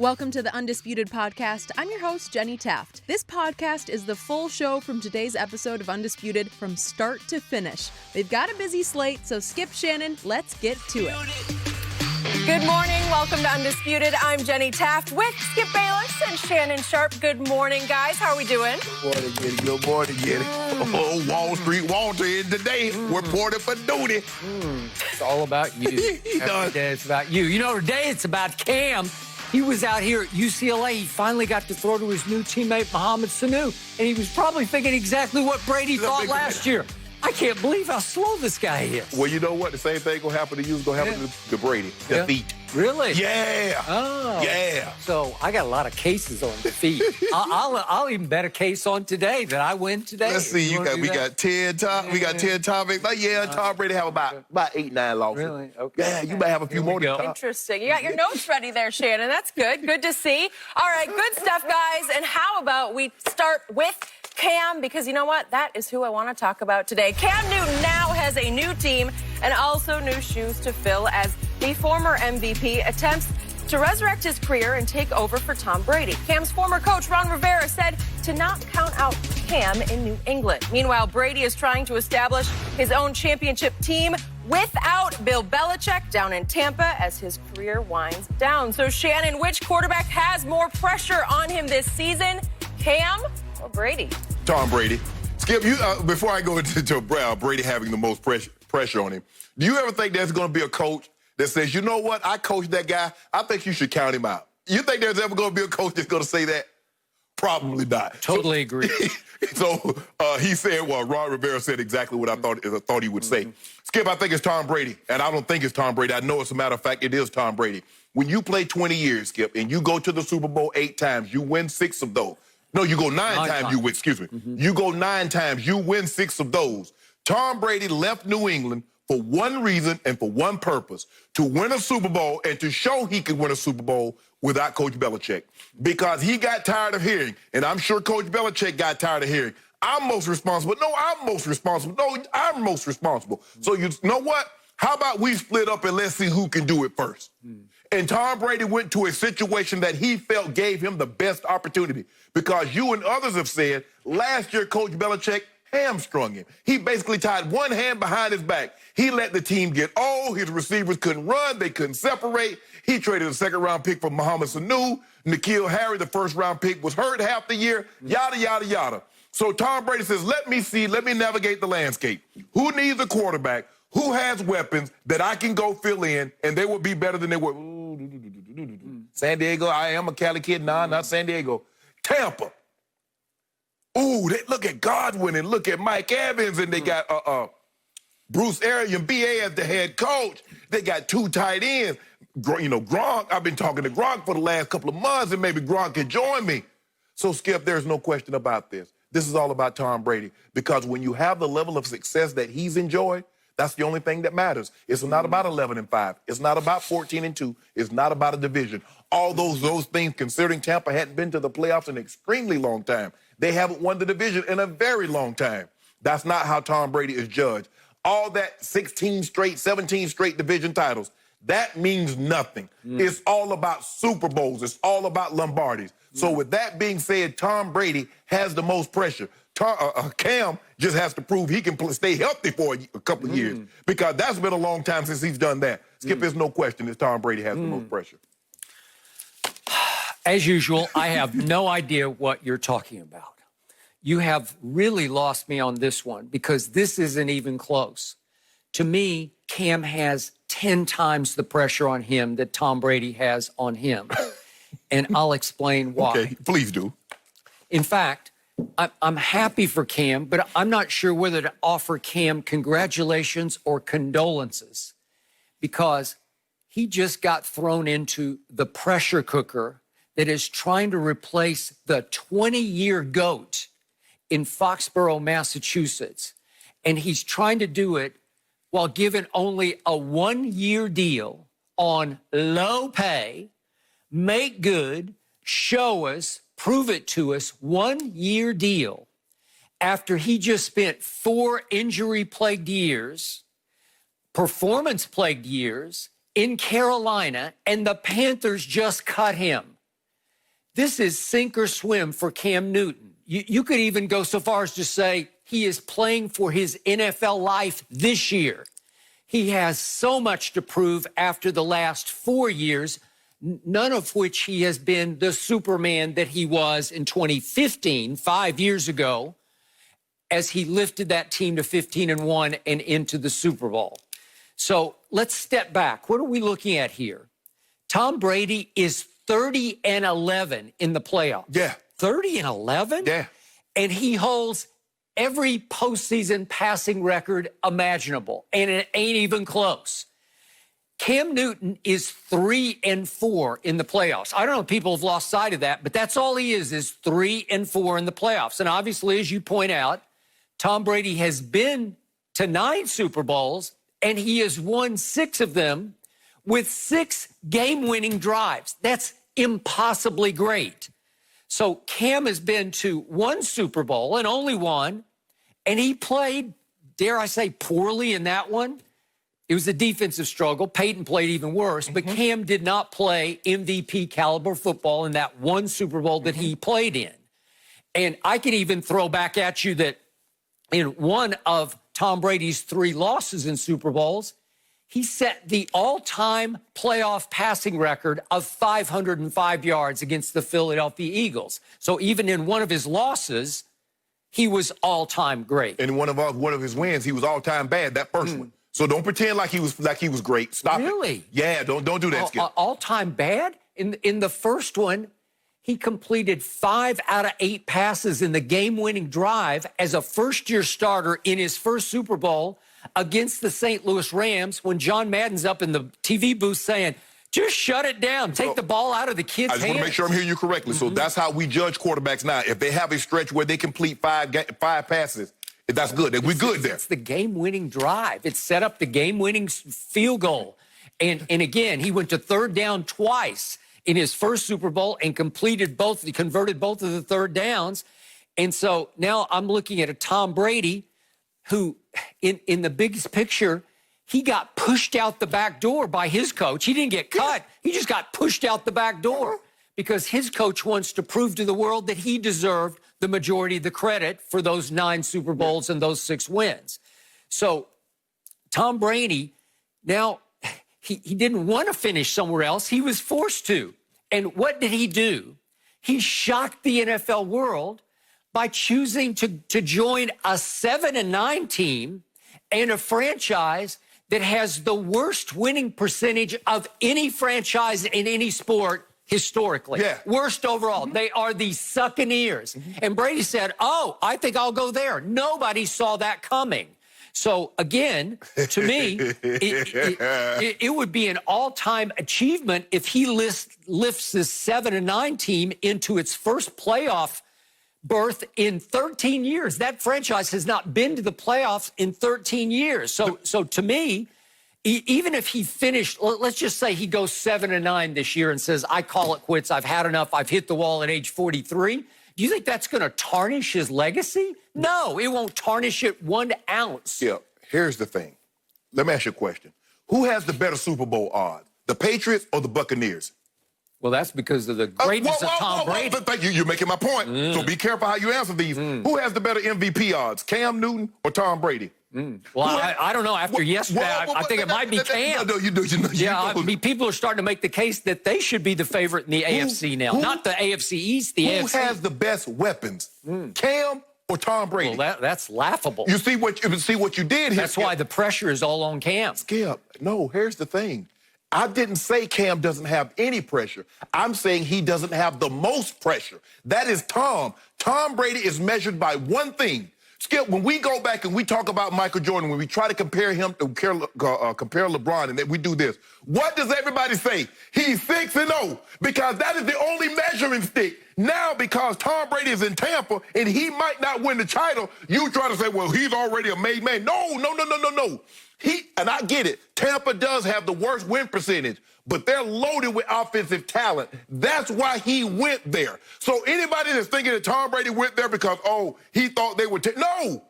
Welcome to the Undisputed podcast. I'm your host, Jenny Taft. This podcast is the full show from today's episode of Undisputed from start to finish. They've got a busy slate, so Skip, Shannon, let's get to it. Good morning. Welcome to Undisputed. I'm Jenny Taft with Skip Bayless and Shannon Sharpe. Good morning, guys. How are we doing? Good morning, Jenny. Good morning, Jenny. Oh, Wall Street Walter in today. Reported for duty. It's all about you. Every day it's about you. You know, today it's about Cam. He was out here at UCLA. He finally got to throw to his new teammate, Mohamed Sanu. And he was probably thinking exactly what Brady thought last year. I can't believe how slow this guy is. Well, you know what? The same thing gonna happen to you is gonna happen to Brady. Defeat. Really? Yeah. Oh. Yeah. So I got a lot of cases on defeat. I'll even bet a case on today that I win today. Let's see. We got 10 topics. Like, Tom Brady have about 8, 9 losses. Really? Okay. Yeah, you might have a few more than Tom. Interesting. You got your notes ready there, Shannon. That's good. Good to see. All right, good stuff, guys. And how about we start with Cam, because you know what? That is who I want to talk about today. Cam Newton now has a new team and also new shoes to fill as the former MVP attempts to resurrect his career and take over for Tom Brady. Cam's former coach, Ron Rivera, said to not count out Cam in New England. Meanwhile, Brady is trying to establish his own championship team without Bill Belichick down in Tampa as his career winds down. So, Shannon, which quarterback has more pressure on him this season, Cam or Brady? Tom Brady. Skip, you before I go into Brady having the most pressure on him, do you ever think there's going to be a coach that says, you know what, I coached that guy, I think you should count him out? You think there's ever going to be a coach that's going to say that? Probably not. Totally agree. So he said, well, Ron Rivera said exactly what I thought he would say. Skip, I think it's Tom Brady, and I don't think it's Tom Brady. I know, as a matter of fact, it is Tom Brady. When you play 20 years, Skip, and you go to the Super Bowl 8 times, you win 6 of those. No, you go 9 times, you win, excuse me. You go 9 times, you win 6 of those. Tom Brady left New England for one reason and for one purpose, to win a Super Bowl and to show he could win a Super Bowl without Coach Belichick. Because he got tired of hearing, and I'm sure Coach Belichick got tired of hearing, I'm most responsible. No, I'm most responsible. No, I'm most responsible. So you know what? How about we split up and let's see who can do it first? And Tom Brady went to a situation that he felt gave him the best opportunity. Because you and others have said, last year Coach Belichick hamstrung him. He basically tied one hand behind his back. He let the team get old. His receivers couldn't run. They couldn't separate. He traded a second-round pick for Mohamed Sanu. N'Keal Harry, the first-round pick, was hurt half the year. Yada, yada, yada. So Tom Brady says, let me navigate the landscape. Who needs a quarterback? Who has weapons that I can go fill in, and they will be better than they were? San Diego, I am a Cali kid. Nah, not San Diego. Tampa. Ooh, look at Godwin and look at Mike Evans, and they got Bruce Arians, BA as the head coach. They got 2 tight ends. You know, Gronk, I've been talking to Gronk for the last couple of months, and maybe Gronk can join me. So, Skip, there's no question about this. This is all about Tom Brady, because when you have the level of success that he's enjoyed, that's the only thing that matters. It's not about 11-5. It's not about 14-2. It's not about a division. All those things, considering Tampa hadn't been to the playoffs in an extremely long time. They haven't won the division in a very long time. That's not how Tom Brady is judged. All that 16 straight, 17 straight division titles, that means nothing. It's all about Super Bowls. It's all about Lombardis. So with that being said, Tom Brady has the most pressure. Cam just has to prove he can stay healthy for a couple of years, because that's been a long time since he's done that. Skip, there's no question that Tom Brady has the most pressure. As usual, I have no idea what you're talking about. You have really lost me on this one, because this isn't even close. To me, Cam has 10 times the pressure on him that Tom Brady has on him. And I'll explain why. Okay, please do. In fact, I'm happy for Cam, but I'm not sure whether to offer Cam congratulations or condolences, because he just got thrown into the pressure cooker that is trying to replace the 20-year GOAT in Foxborough, Massachusetts. And he's trying to do it while given only a 1-year deal on low pay, make good, show us, prove it to us, 1-year deal after he just spent 4 injury-plagued years, performance-plagued years in Carolina, and the Panthers just cut him. this is sink or swim for Cam Newton. You could even go so far as to say he is playing for his NFL life this year. He has so much to prove after the last 4 years, none of which he has been the Superman that he was in 2015, 5 years ago, as he lifted that team to 15-1 and into the Super Bowl. So let's step back. What are we looking at here? Tom Brady is 30-11 in the playoffs. Yeah. 30-11? Yeah. And he holds every postseason passing record imaginable, and it ain't even close. Cam Newton is 3-4 in the playoffs. I don't know if people have lost sight of that, but that's all he is 3-4 in the playoffs. And obviously, as you point out, Tom Brady has been to 9 Super Bowls, and he has won 6 of them with 6 game-winning drives. That's impossibly great. So Cam has been to 1 Super Bowl and only one, and he played, dare I say, poorly in that one. It was a defensive struggle. Peyton played even worse, but Cam did not play MVP caliber football in that 1 Super Bowl that he played in. And I could even throw back at you that in one of Tom Brady's 3 losses in Super Bowls, he set the all-time playoff passing record of 505 yards against the Philadelphia Eagles. So even in one of his losses, he was all-time great. And in one of his wins, he was all-time bad, that first one. So don't pretend like he was great. Stop it. Really? Yeah, don't do that, Skip. All-time bad? In the first one, he completed 5 out of 8 passes in the game-winning drive as a first-year starter in his first Super Bowl against the St. Louis Rams when John Madden's up in the TV booth saying, just shut it down. Take the ball out of the kid's hands. I just want to make sure I'm hearing you correctly. So that's how we judge quarterbacks now. If they have a stretch where they complete 5 passes, that's good. We're good there. It's the game-winning drive. It set up the game-winning field goal. And again, he went to 3rd down twice in his first Super Bowl and converted both of the 3rd downs. And so now I'm looking at a Tom Brady who, in the biggest picture, he got pushed out the back door by his coach. He didn't get cut. He just got pushed out the back door because his coach wants to prove to the world that he deserved the majority of the credit for those 9 Super Bowls and those 6 wins. So Tom Brady, now he didn't want to finish somewhere else. He was forced to. And what did he do? He shocked the NFL world by choosing to join a 7-9 team and a franchise that has the worst winning percentage of any franchise in any sport historically. Yeah. Worst overall. They are the Succaneers. And Brady said, oh, I think I'll go there. Nobody saw that coming. So, again, to me, it would be an all-time achievement if he lifts this 7-9 team into its first playoff berth in 13 years. That franchise has not been to the playoffs in 13 years. So to me, even if he finished, let's just say he goes 7-9 this year and says, I call it quits. I've had enough. I've hit the wall at age 43. Do you think that's going to tarnish his legacy? No, it won't tarnish it 1 ounce. Yeah, here's the thing. Let me ask you a question. Who has the better Super Bowl odds, the Patriots or the Buccaneers? Well, that's because of the greatness of Tom Brady. Thank you. You're making my point. So be careful how you answer these. Who has the better MVP odds, Cam Newton or Tom Brady? Well, I don't know. After yesterday, I think it might be Cam. No, you do. I mean, people are starting to make the case that they should be the favorite in the AFC now. Not the AFC East, the AFC. Who has the best weapons, Cam or Tom Brady? Well, that's laughable. You see what you did here. That's why the pressure is all on Cam. Skip, no, here's the thing. I didn't say Cam doesn't have any pressure. I'm saying he doesn't have the most pressure. That is Tom. Tom Brady is measured by one thing. Skip, when we go back and we talk about Michael Jordan, when we try to compare him to compare LeBron, and then we do this, what does everybody say? He's 6-0 because that is the only measuring stick. Now, because Tom Brady is in Tampa and he might not win the title, you try to say, well, he's already a made man. No. And I get it. Tampa does have the worst win percentage, but they're loaded with offensive talent. That's why he went there. So anybody that's thinking that Tom Brady went there because, he thought they would no.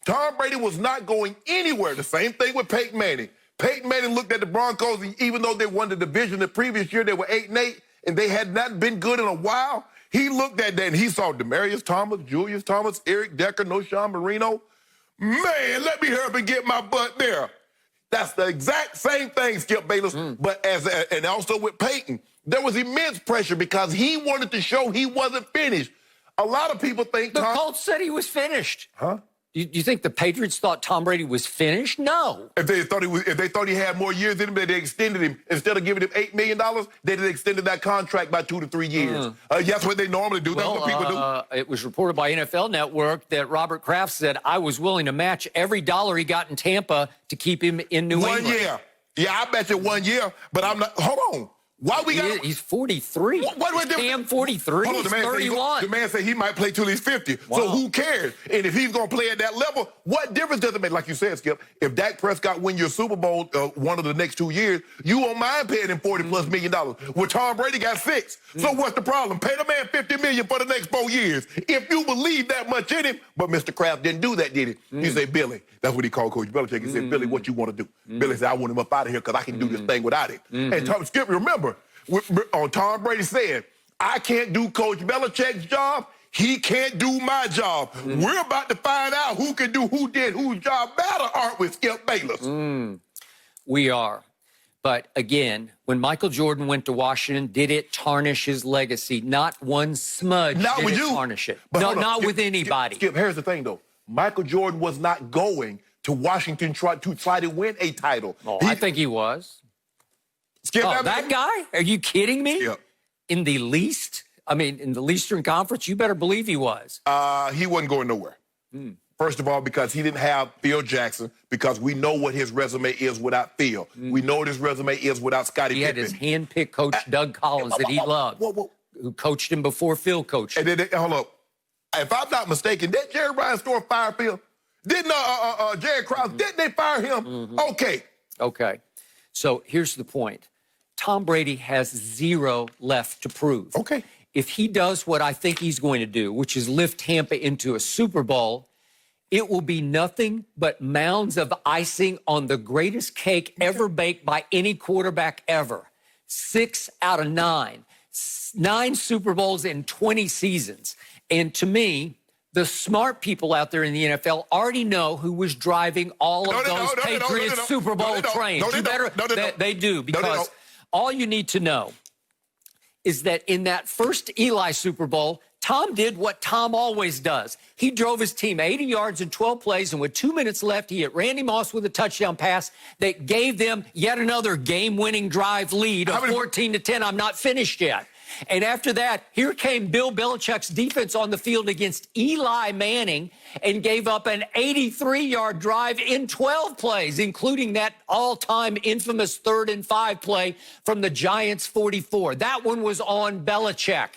Tom Brady was not going anywhere. The same thing with Peyton Manning. Peyton Manning looked at the Broncos, and even though they won the division the previous year, they were 8-8, and they had not been good in a while. He looked at that and he saw Demaryius Thomas, Julius Thomas, Eric Decker, Sean Marino. Man, let me hurry up and get my butt there. That's the exact same thing, Skip Bayless. But and also with Peyton, there was immense pressure because he wanted to show he wasn't finished. A lot of people think the Colts said he was finished. Huh? You think the Patriots thought Tom Brady was finished? No. If they thought he had more years in him, they extended him. Instead of giving him $8 million, they extended that contract by 2 to 3 years. That's what they normally do. That's what people do. It was reported by NFL Network that Robert Kraft said, I was willing to match every dollar he got in Tampa to keep him in New England. 1 year. Yeah, I bet you 1 year, but I'm not. Hold on. Why we got? He's 43. What Cam 43. Hold on, he's 31. The man said he might play till he's 50. Wow. So who cares? And if he's going to play at that level, what difference does it make? Like you said, Skip, if Dak Prescott win your Super Bowl one of the next 2 years, you won't mind paying him $40+ million. Well, Tom Brady got 6. So what's the problem? Pay the man $50 million for the next 4 years. If you believe that much in him, but Mr. Kraft didn't do that, did he? He said, Billy, that's what he called Coach Belichick. He said, Billy, what you want to do? Billy said, I want him up out of here because I can do this thing without him. And Skip, remember, on Tom Brady said, I can't do Coach Belichick's job. He can't do my job. We're about to find out who can do who did whose job better, aren't we, Skip Bayless? We are. But again, when Michael Jordan went to Washington, did it tarnish his legacy? Not one smudge Not with you. Tarnish it. But No, not with anybody. Skip, here's the thing, though. Michael Jordan was not going to Washington to try to win a title. I think he was. Skip, that guy? Are you kidding me? Yeah. In the Eastern Conference, you better believe he was. He wasn't going nowhere. First of all, because he didn't have Phil Jackson, because we know what his resume is without Phil. We know what his resume is without Scottie Pippen. He had his hand-picked coach, Doug Collins, that he loved, who coached him before Phil coached him. And then, hold up. If I'm not mistaken, did Jerry Ryan Store fire Phil? Didn't Jerry Krause, didn't they fire him? Okay. So here's the point. Tom Brady has 0 left to prove. Okay. If he does what I think he's going to do, which is lift Tampa into a Super Bowl, it will be nothing but mounds of icing on the greatest cake ever baked by any quarterback ever. 6 out of 9. 9 Super Bowls in 20 seasons. And to me, the smart people out there in the NFL already know who was driving all of those Patriots Super Bowl trains. They do, because all you need to know is that in that first Eli Super Bowl, Tom did what Tom always does. He drove his team 80 yards in 12 plays, and with 2 minutes left, he hit Randy Moss with a touchdown pass that gave them yet another game-winning drive lead of 14-10. I'm not finished yet. And after that, here came Bill Belichick's defense on the field against Eli Manning and gave up an 83-yard drive in 12 plays, including that all-time infamous 3rd and 5 play from the Giants' 44. That one was on Belichick.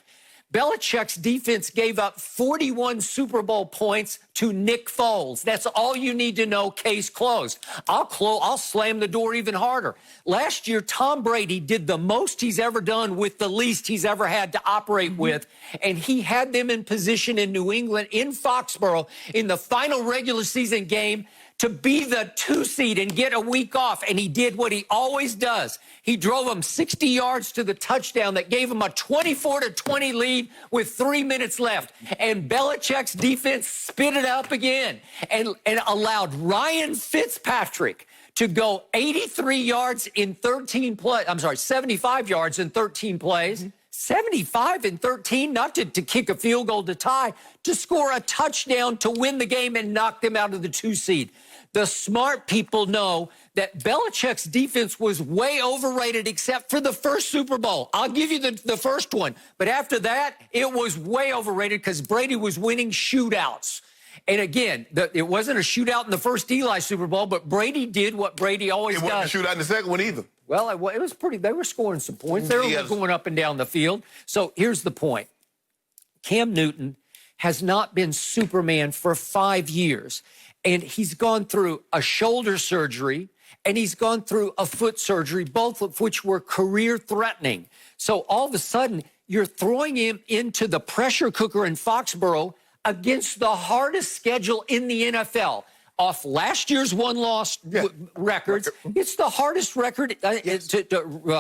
Belichick's defense gave up 41 Super Bowl points to Nick Foles. That's all you need to know. Case closed. I'll slam the door even harder. Last year, Tom Brady did the most he's ever done with the least he's ever had to operate with, and he had them in position in New England, in Foxborough, in the final regular season game to be the 2 seed and get a week off. And he did what he always does. He drove them 60 yards to the touchdown that gave him a 24-20 lead with 3 minutes left. And Belichick's defense spit it up again and allowed Ryan Fitzpatrick to go 83 yards in 13 plays. 75 yards in 13 plays. 75 and 13, not to kick a field goal to tie, to score a touchdown to win the game and knock them out of the 2 seed. The smart people know that Belichick's defense was way overrated except for the first Super Bowl. I'll give you the first one. But after that, it was way overrated because Brady was winning shootouts. And again, it wasn't a shootout in the first Eli Super Bowl, but Brady did what Brady always does. It wasn't a shootout in the second one either. Well, it was pretty. They were scoring some points. They were going up and down the field. So here's the point. Cam Newton has not been Superman for 5 years. And he's gone through a shoulder surgery and he's gone through a foot surgery, both of which were career-threatening. So all of a sudden, you're throwing him into the pressure cooker in Foxborough against the hardest schedule in the NFL. Off last year's one-loss records, it's the hardest record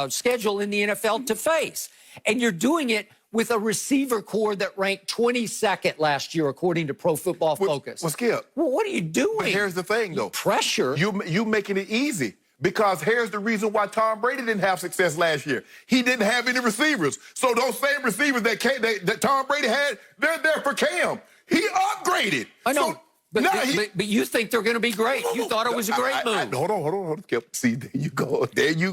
schedule in the NFL to face. And you're doing it with a receiver core that ranked 22nd last year, according to Pro Football Focus. Well, Skip. Well, what are you doing? But here's the thing, though. Pressure. You making it easy. Because here's the reason why Tom Brady didn't have success last year. He didn't have any receivers. So those same receivers that Tom Brady had, they're there for Cam. He upgraded. I know. So but you think they're going to be great. You thought it was a great move. Hold on. See, there you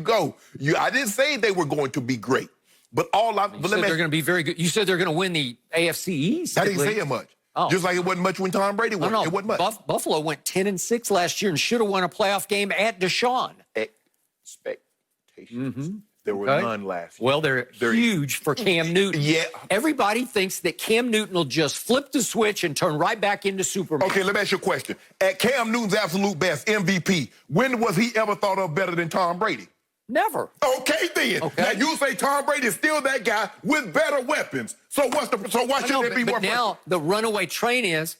go. I didn't say they were going to be great. But they're going to be very good. You said they're going to win the AFC East. I didn't say it much. Oh. Just like it wasn't much when Tom Brady won. It wasn't much. Buffalo went 10-6 last year and should have won a playoff game at Deshaun. Expectations. There were none last year. Well, they're huge for Cam Newton. Yeah. Everybody thinks that Cam Newton will just flip the switch and turn right back into Superman. Okay, let me ask you a question. At Cam Newton's absolute best, MVP, when was he ever thought of better than Tom Brady? Never. Okay, then. Okay. Now, you say Tom Brady is still that guy with better weapons. So why should there be more? But now the runaway train is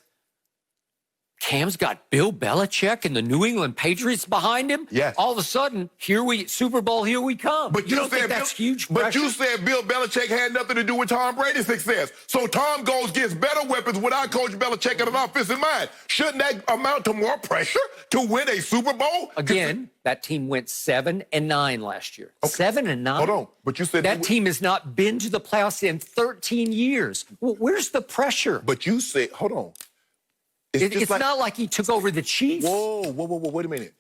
Cam's got Bill Belichick and the New England Patriots behind him. Yes. All of a sudden, Super Bowl, here we come. But you don't think that's huge pressure? But you said Bill Belichick had nothing to do with Tom Brady's success. So Tom gets better weapons without Coach Belichick and an offensive mind. Shouldn't that amount to more pressure to win a Super Bowl? Again, that team went 7-9 last year. Okay. 7-9. Hold on, but you said that team has not been to the playoffs in 13 years. Well, where's the pressure? But you said, hold on. It's not like he took over the Chiefs. Whoa, wait a minute.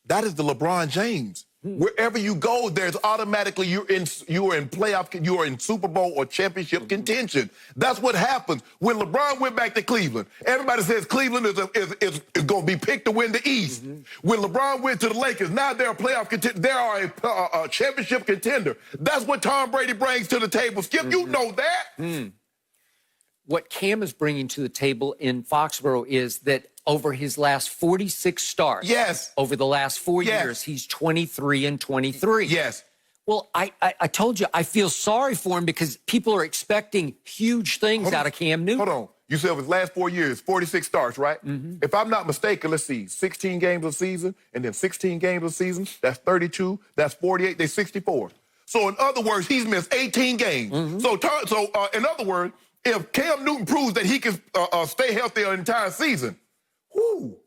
That is the LeBron James. Wherever you go, there's automatically you are in Super Bowl or championship contention. That's what happens. When LeBron went back to Cleveland, everybody says Cleveland is going to be picked to win the East. When LeBron went to the Lakers, now they're a playoff contender. They are a championship contender. That's what Tom Brady brings to the table. Skip, you know that. What Cam is bringing to the table in Foxborough is that over his last 46 starts, over the last 4 years, he's 23-23. Yes. Well, I told you, I feel sorry for him because people are expecting huge things out of Cam Newton. Hold on. You said over his last 4 years, 46 starts, right? If I'm not mistaken, let's see, 16 games a season and then 16 games a season. That's 32. That's 48. They're 64. So in other words, he's missed 18 games. So in other words, if Cam Newton proves that he can stay healthy an entire season,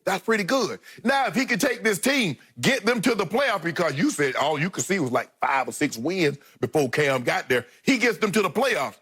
that's pretty good. Now, if he can take this team, get them to the playoff, because you said all you could see was like 5 or 6 wins before Cam got there, he gets them to the playoffs.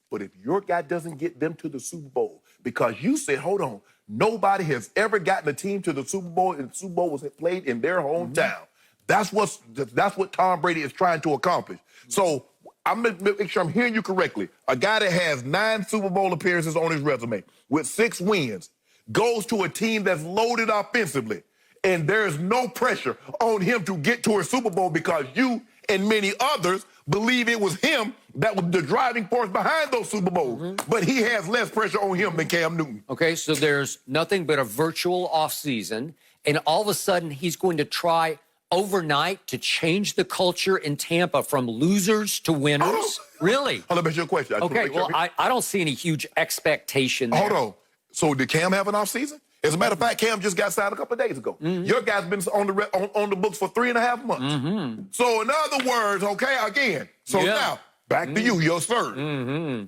But if your guy doesn't get them to the Super Bowl, because you said, hold on, nobody has ever gotten a team to the Super Bowl, and the Super Bowl was played in their hometown. That's what Tom Brady is trying to accomplish. So I'm going to make sure I'm hearing you correctly. A guy that has 9 Super Bowl appearances on his resume with 6 wins goes to a team that's loaded offensively, and there's no pressure on him to get to a Super Bowl because you and many others believe it was him that was the driving force behind those Super Bowls. But he has less pressure on him than Cam Newton. Okay, so there's nothing but a virtual offseason, and all of a sudden he's going to try overnight to change the culture in Tampa from losers to winners? Really? Hold on, ask you a question. Okay, well, I don't see any huge expectation there. Hold on. So did Cam have an offseason? As a matter of fact, Cam just got signed a couple of days ago. Your guy's been on the books for 3.5 months. So in other words, okay, again, now, back to you, yes, sir.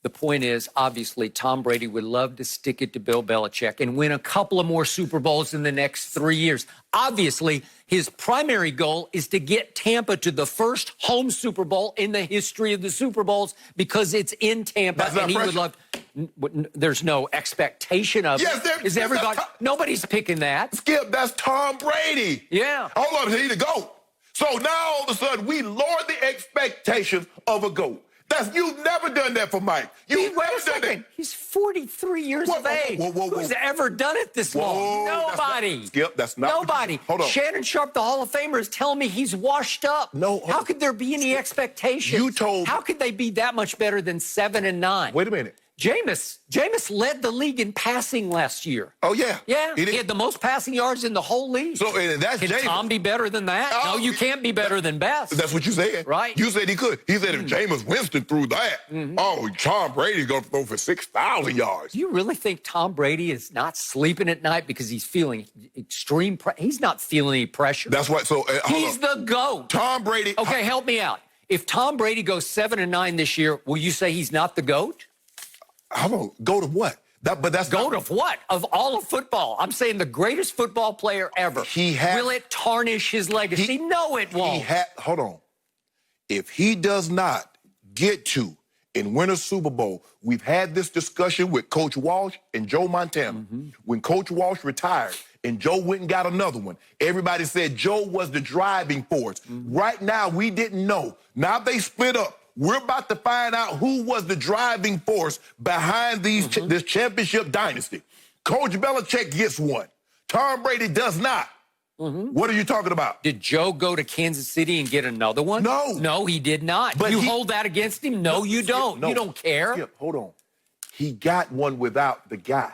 The point is, obviously, Tom Brady would love to stick it to Bill Belichick and win a couple of more Super Bowls in the next 3 years. Obviously, his primary goal is to get Tampa to the first home Super Bowl in the history of the Super Bowls because it's in Tampa, and he would love. There's no expectation of it. Is everybody? Nobody's picking that. Skip, that's Tom Brady. Yeah. Hold on, he's the GOAT. So now all of a sudden we lower the expectations of a GOAT. You've never done that for Mike. You've never done that. He's 43 years of age. Who's ever done it this long? Nobody. Skip, that's not. Nobody. Hold on. Shannon Sharpe, the Hall of Famer, is telling me he's washed up. No. How could there be any expectations? How could they be that much better than 7-9? Wait a minute. Jameis led the league in passing last year. Oh, yeah. Yeah, he had the most passing yards in the whole league. So that's Can Jameis. Tom be better than that? No, you can't be better than Best. That's what you said. Right. You said he could. He said if Jameis Winston threw that, Tom Brady's going to throw for 6,000 yards. Do you really think Tom Brady is not sleeping at night because he's feeling extreme pressure? He's not feeling any pressure. That's what. So he's the GOAT. Tom Brady. Okay, help me out. If Tom Brady goes 7-9 this year, will you say he's not the GOAT? Hold on. Go to what? GOAT of what? Of all of football. I'm saying the greatest football player ever. Will it tarnish his legacy? No, it won't. Hold on. If he does not get to and win a Super Bowl, we've had this discussion with Coach Walsh and Joe Montana. When Coach Walsh retired and Joe went and got another one, everybody said Joe was the driving force. Right now, we didn't know. Now they split up. We're about to find out who was the driving force behind this championship dynasty. Coach Belichick gets one. Tom Brady does not. What are you talking about? Did Joe go to Kansas City and get another one? No. No, he did not. But you hold that against him? No, you don't. You don't care. Skip, hold on. He got one without the guy.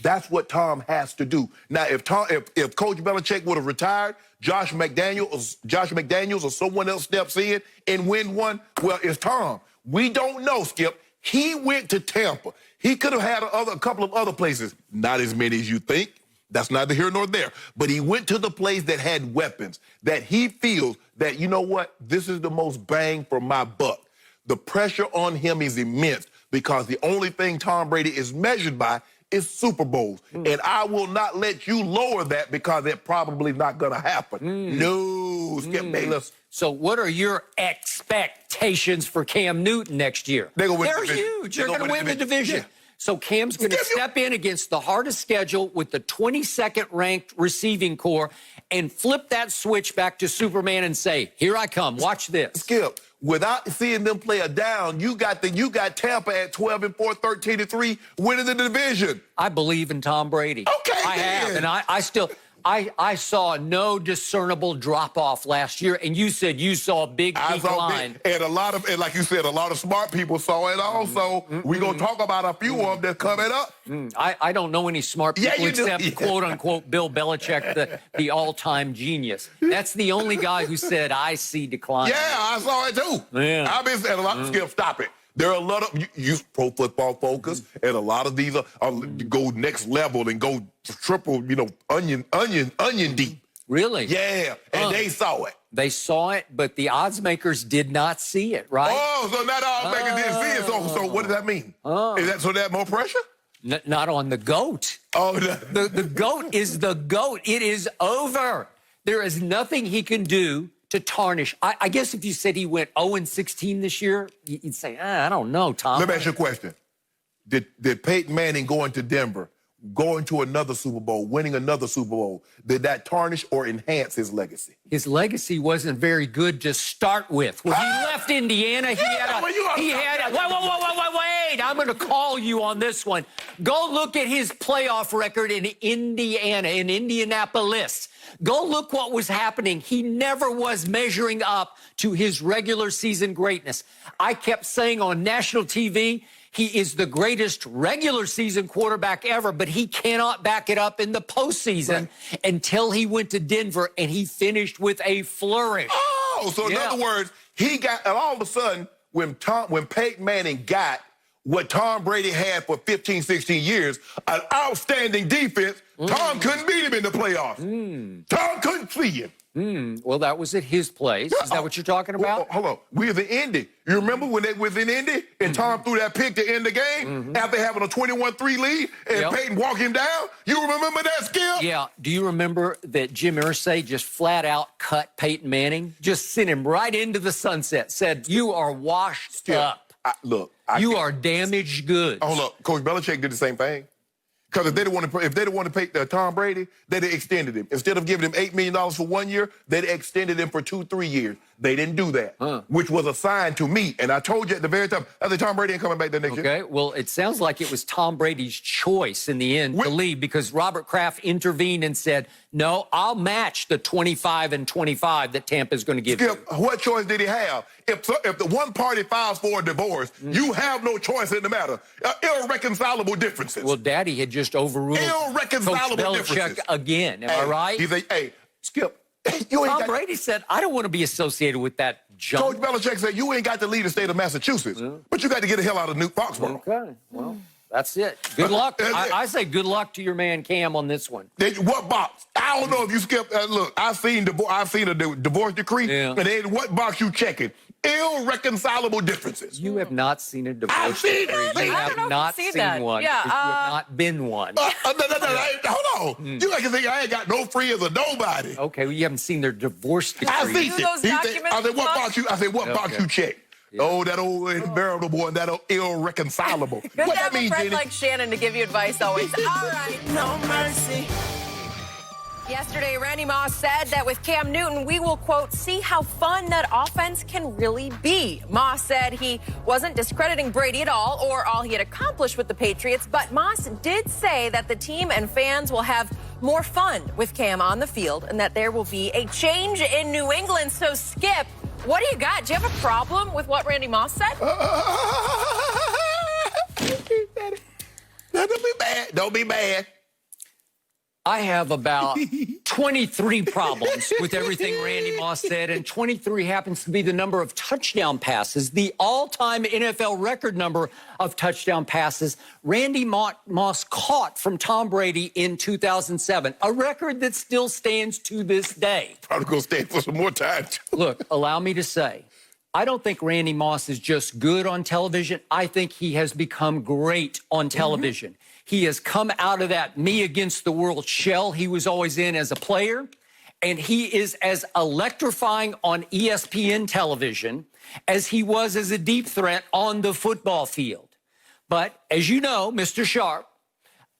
That's what Tom has to do. Now, if Coach Belichick would have retired, Josh McDaniels or someone else steps in and win one, well, it's Tom. We don't know, Skip. He went to Tampa. He could have had a couple of other places. Not as many as you think. That's neither here nor there. But he went to the place that had weapons, that he feels that, you know what, this is the most bang for my buck. The pressure on him is immense because the only thing Tom Brady is measured by is Super Bowls. And I will not let you lower that because it's probably not going to happen. No, Skip Bayless. So what are your expectations for Cam Newton next year? They're huge. They're going to win the division. Yeah. So Cam's going to step in against the hardest schedule with the 22nd ranked receiving core and flip that switch back to Superman and say, here I come. Watch this. Skip, without seeing them play a down, you got Tampa at 12-4, 13-3, winning the division. I believe in Tom Brady. Okay, I have, and I still... I saw no discernible drop-off last year, and you said you saw a big decline. And like you said, a lot of smart people saw it also. We're going to talk about a few of them that's coming up. I don't know any smart people except, quote-unquote, Bill Belichick, the all-time genius. That's the only guy who said, I see decline. Yeah, I saw it too. Yeah. I've been saying a lot. Skip, stop it. There are a lot of use Pro Football Focus, and a lot of these go next level and go triple, onion deep. Really? Yeah, and they saw it. They saw it, but the odds makers did not see it, right? Oh, so not all makers didn't see it. So what does that mean? Is that more pressure? Not on the GOAT. Oh, the GOAT is the GOAT. It is over. There is nothing he can do to tarnish. I guess if you said he went 0-16 this year, you'd say, I don't know, Tom. Let me ask you a question. Did Peyton Manning going to Denver, going to another Super Bowl, winning another Super Bowl, did that tarnish or enhance his legacy? His legacy wasn't very good to start with. When he left Indiana, wait, I'm going to call you on this one. Go look at his playoff record in Indiana, in Indianapolis. Go look what was happening. He never was measuring up to his regular season greatness. I kept saying on national TV, he is the greatest regular season quarterback ever, but he cannot back it up in the postseason until he went to Denver and he finished with a flourish. Oh, so in other words, he got, and all of a sudden, when Peyton Manning got what Tom Brady had for 15, 16 years, an outstanding defense, Tom couldn't beat him in the playoffs. Tom couldn't see him. Well, that was at his place. Is that what you're talking about? Hold on. We was in Indy. You remember when they was in Indy and Tom threw that pick to end the game after having a 21-3 lead and Peyton walked him down? You remember that, Skip? Yeah. Do you remember that Jim Irsay just flat out cut Peyton Manning? Just sent him right into the sunset. Said, you are washed up. You are damaged goods. Hold up. Coach Belichick did the same thing. Because if they didn't want to pay Tom Brady, they'd have extended him. Instead of giving him $8 million for 1 year, they'd extended him for 2-3 years. They didn't do that, which was a sign to me. And I told you at the very time, I said Tom Brady ain't coming back the next year. Okay, well, it sounds like it was Tom Brady's choice in the end to leave because Robert Kraft intervened and said, no, I'll match the 25-25 that Tampa's going to give you. What choice did he have? If the one party files for a divorce, you have no choice in the matter. Irreconcilable differences. Well, Daddy had just overruled irreconcilable Coach Belichick differences again. Am I right? He's like, hey, Skip. Tom Brady said, I don't want to be associated with that junk. Coach Belichick said, you ain't got to leave the state of Massachusetts, but you got to get the hell out of New Foxborough. Okay, well, That's it. Good luck. I say good luck to your man Cam on this one. What box? I don't know if you skip. Look, I've seen a divorce decree, and then what box you checking? Irreconcilable differences. You have not seen a divorce I've seen decree. it. You have not seen one. Yeah, You have not been one. No, hold on. You like to think I ain't got no friends or nobody. Okay, well, you haven't seen their divorce decree. I seen it. Those documents I said, what box you? I said, what box you check? Yeah. Oh, that old invariable and that old irreconcilable. Good What to that have a mean, friend Jenny? like Shannon to give you advice always. All right. No mercy. Yesterday, Randy Moss said that with Cam Newton, we will, quote, see how fun that offense can really be. Moss said he wasn't discrediting Brady at all or all he had accomplished with the Patriots, but Moss did say that the team and fans will have more fun with Cam on the field and that there will be a change in New England. So, Skip, what do you got? Do you have a problem with what Randy Moss said? Don't be bad. Don't be bad. I have about 23 problems with everything Randy Moss said, and 23 happens to be the number of touchdown passes, the all-time NFL record number of touchdown passes Randy Moss caught from Tom Brady in 2007, a record that still stands to this day. Probably gonna stay for some more time. Look, allow me to say, I don't think Randy Moss is just good on television. I think he has become great on television. He has come out of that me against the world shell he was always in as a player, and he is as electrifying on ESPN television as he was as a deep threat on the football field. But as you know, Mr. Sharpe,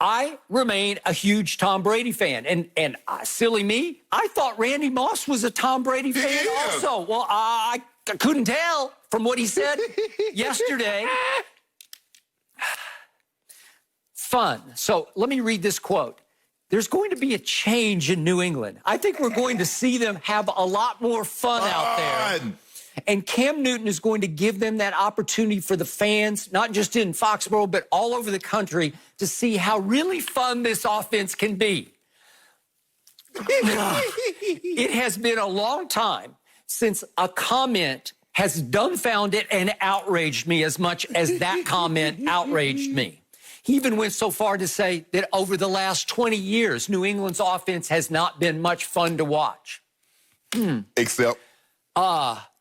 I remain a huge Tom Brady fan. And silly me, I thought Randy Moss was a Tom Brady fan also. Well, I couldn't tell from what he said yesterday. Fun. So let me read this quote. There's going to be a change in New England. I think we're going to see them have a lot more fun out there. And Cam Newton is going to give them that opportunity for the fans, not just in Foxborough, but all over the country, to see how really fun this offense can be. It has been a long time since a comment has dumbfounded and outraged me as much as that comment outraged me. He even went so far to say that over the last 20 years, New England's offense has not been much fun to watch. Except?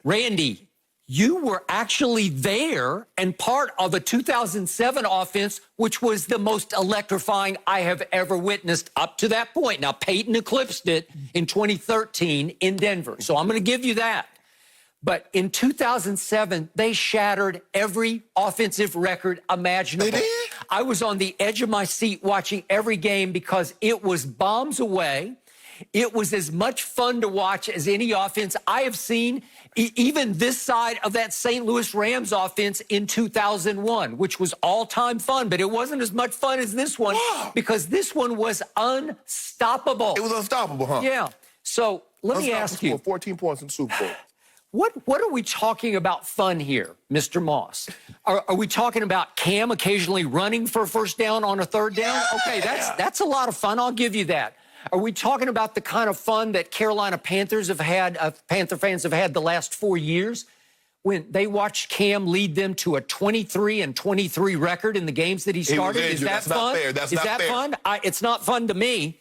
Randy, you were actually there and part of a 2007 offense, which was the most electrifying I have ever witnessed up to that point. Now, Peyton eclipsed it in 2013 in Denver, so I'm going to give you that. But in 2007, they shattered every offensive record imaginable. They did? I was on the edge of my seat watching every game because it was bombs away. It was as much fun to watch as any offense I have seen, even this side of that St. Louis Rams offense in 2001, which was all-time fun. But it wasn't as much fun as this one because this one was unstoppable. It was unstoppable, huh? Yeah. So let me ask you. 14 points in the Super Bowl. What are we talking about fun here, Mr. Moss? Are we talking about Cam occasionally running for a first down on a third down? Okay, that's a lot of fun. I'll give you that. Are we talking about the kind of fun that Carolina Panthers have had, Panther fans have had the last 4 years when they watched Cam lead them to a 23-23 record in the games that he started? Is that fun? That's not fair. Fun? It's not fun to me.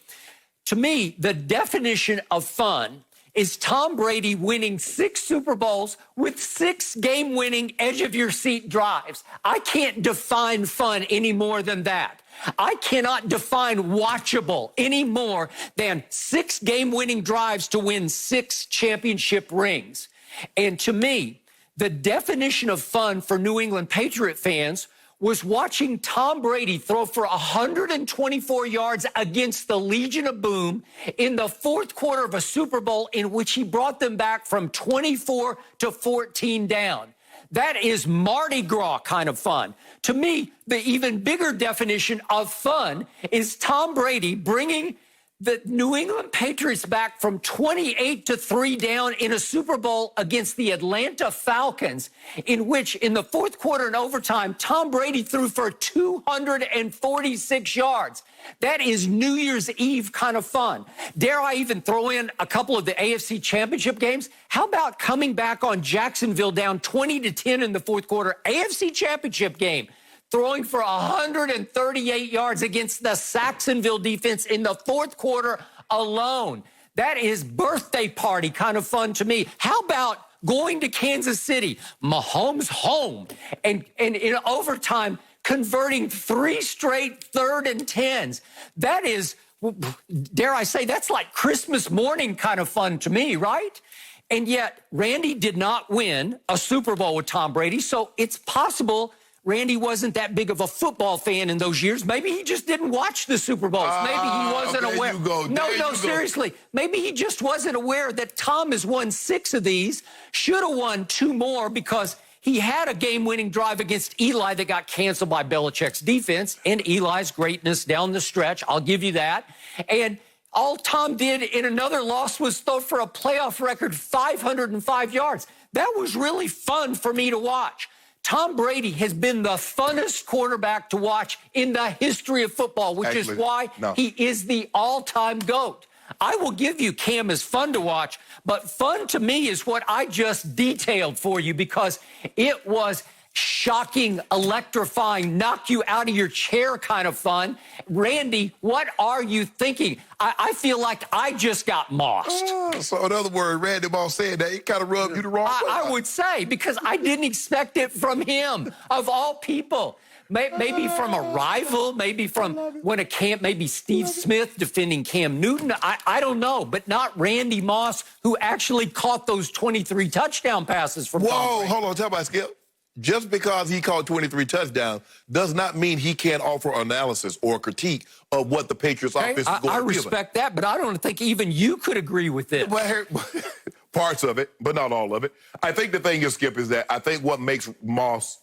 To me, the definition of fun is Tom Brady winning 6 Super Bowls with 6 game-winning edge-of-your-seat drives. I can't define fun any more than that. I cannot define watchable any more than 6 game-winning drives to win 6 championship rings. And to me, the definition of fun for New England Patriot fans was watching Tom Brady throw for 124 yards against the Legion of Boom in the fourth quarter of a Super Bowl in which he brought them back from 24 to 14 down. That is Mardi Gras kind of fun. To me, the even bigger definition of fun is Tom Brady bringing the New England Patriots back from 28-3 down in a Super Bowl against the Atlanta Falcons, in which in the fourth quarter and overtime, Tom Brady threw for 246 yards. That is New Year's Eve kind of fun. Dare I even throw in a couple of the AFC Championship games? How about coming back on Jacksonville down 20-10 in the fourth quarter, AFC Championship game? throwing for 138 yards against the Jacksonville defense in the fourth quarter alone. That is birthday party kind of fun to me. How about going to Kansas City, Mahomes home, and in overtime converting 3 straight 3rd and 10s? That is, dare I say, that's like Christmas morning kind of fun to me, right? And yet, Randy did not win a Super Bowl with Tom Brady, so it's possible Randy wasn't that big of a football fan in those years. Maybe he just didn't watch the Super Bowls. Maybe he wasn't aware. No, seriously. Maybe he just wasn't aware that Tom has won 6 of these, should have won 2 more because he had a game-winning drive against Eli that got canceled by Belichick's defense and Eli's greatness down the stretch. I'll give you that. And all Tom did in another loss was throw for a playoff record 505 yards. That was really fun for me to watch. Tom Brady has been the funnest quarterback to watch in the history of football, which is why he is the all-time GOAT. I will give you Cam is fun to watch, but fun to me is what I just detailed for you because it was shocking, electrifying, knock you out of your chair kind of fun. Randy, what are you thinking? I feel like I just got mossed. So in other words, Randy Moss said that he kind of rubbed you the wrong way. I would say, because I didn't expect it from him, of all people. Maybe from a rival, maybe from when maybe Steve Smith defending Cam Newton. I don't know, but not Randy Moss, who actually caught those 23 touchdown passes from Tom Brady. Hold on, tell me, Skip. Just because he caught 23 touchdowns does not mean he can't offer analysis or critique of what the Patriots offense is going to give. I respect that, but I don't think even you could agree with it. Parts of it, but not all of it. I think the thing is, Skip, is that I think what makes Moss